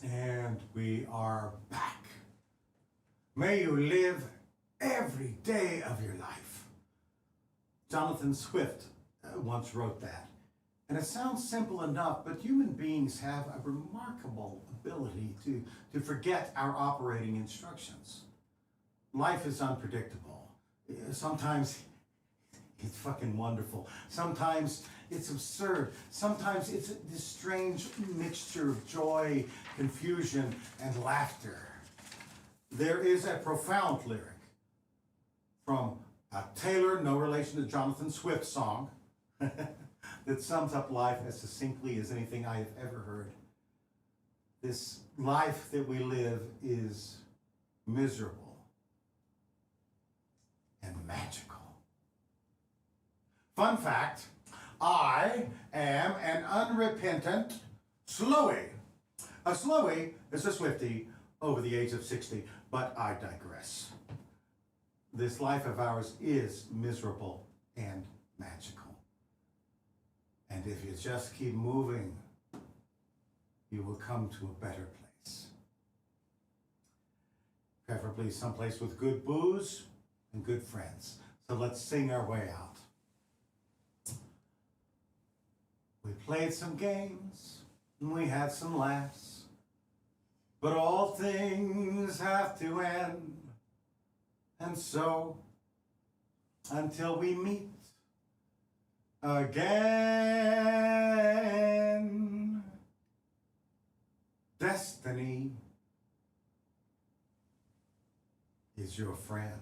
And we are back. May you live every day of your life. Jonathan Swift once wrote that. And it sounds simple enough, but human beings have a remarkable ability to forget our operating instructions. Life is unpredictable. Sometimes it's fucking wonderful. Sometimes it's absurd. Sometimes it's this strange mixture of joy, confusion, and laughter. There is a profound lyric from a Taylor, no relation to Jonathan Swift song, that sums up life as succinctly as anything I have ever heard. This life that we live is miserable and magical. Fun fact, I am an unrepentant slowie. A slowie is a Swiftie over the age of 60, but I digress. This life of ours is miserable and magical. And if you just keep moving, you will come to a better place. Preferably someplace with good booze and good friends. So let's sing our way out. We played some games and we had some laughs, but all things have to end. And so, until we meet again, destiny is your friend.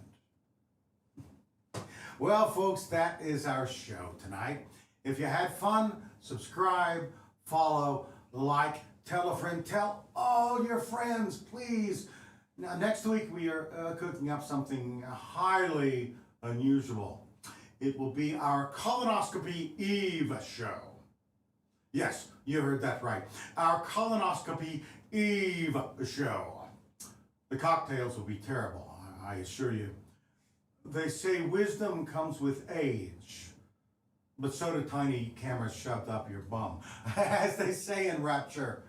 Well, folks, that is our show tonight. If you had fun, subscribe, follow, like, tell a friend, tell all your friends, please. Now, next week we are cooking up something highly unusual. It will be our Colonoscopy Eve show. Yes, you heard that right. Our colonoscopy Eve show. The cocktails will be terrible, I assure you. They say wisdom comes with age, but so do tiny cameras shoved up your bum. As they say in Rapture,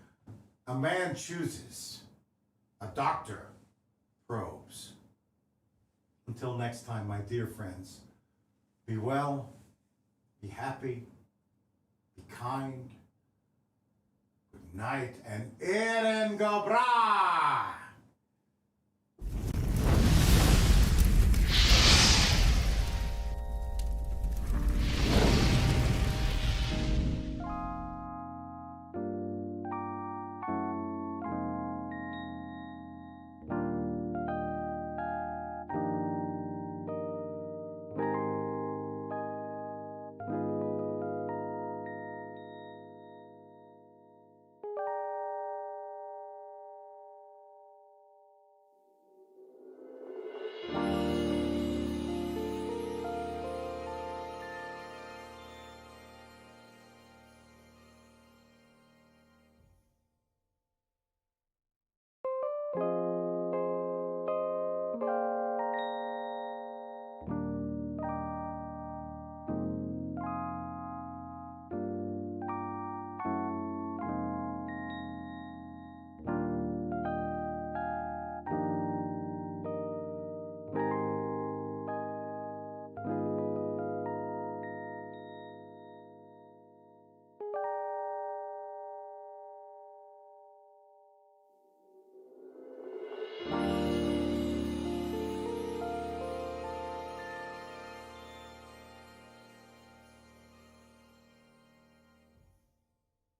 a man chooses, a doctor probes. Until next time, my dear friends, be well, be happy, be kind, good night, and Eren Gobrai!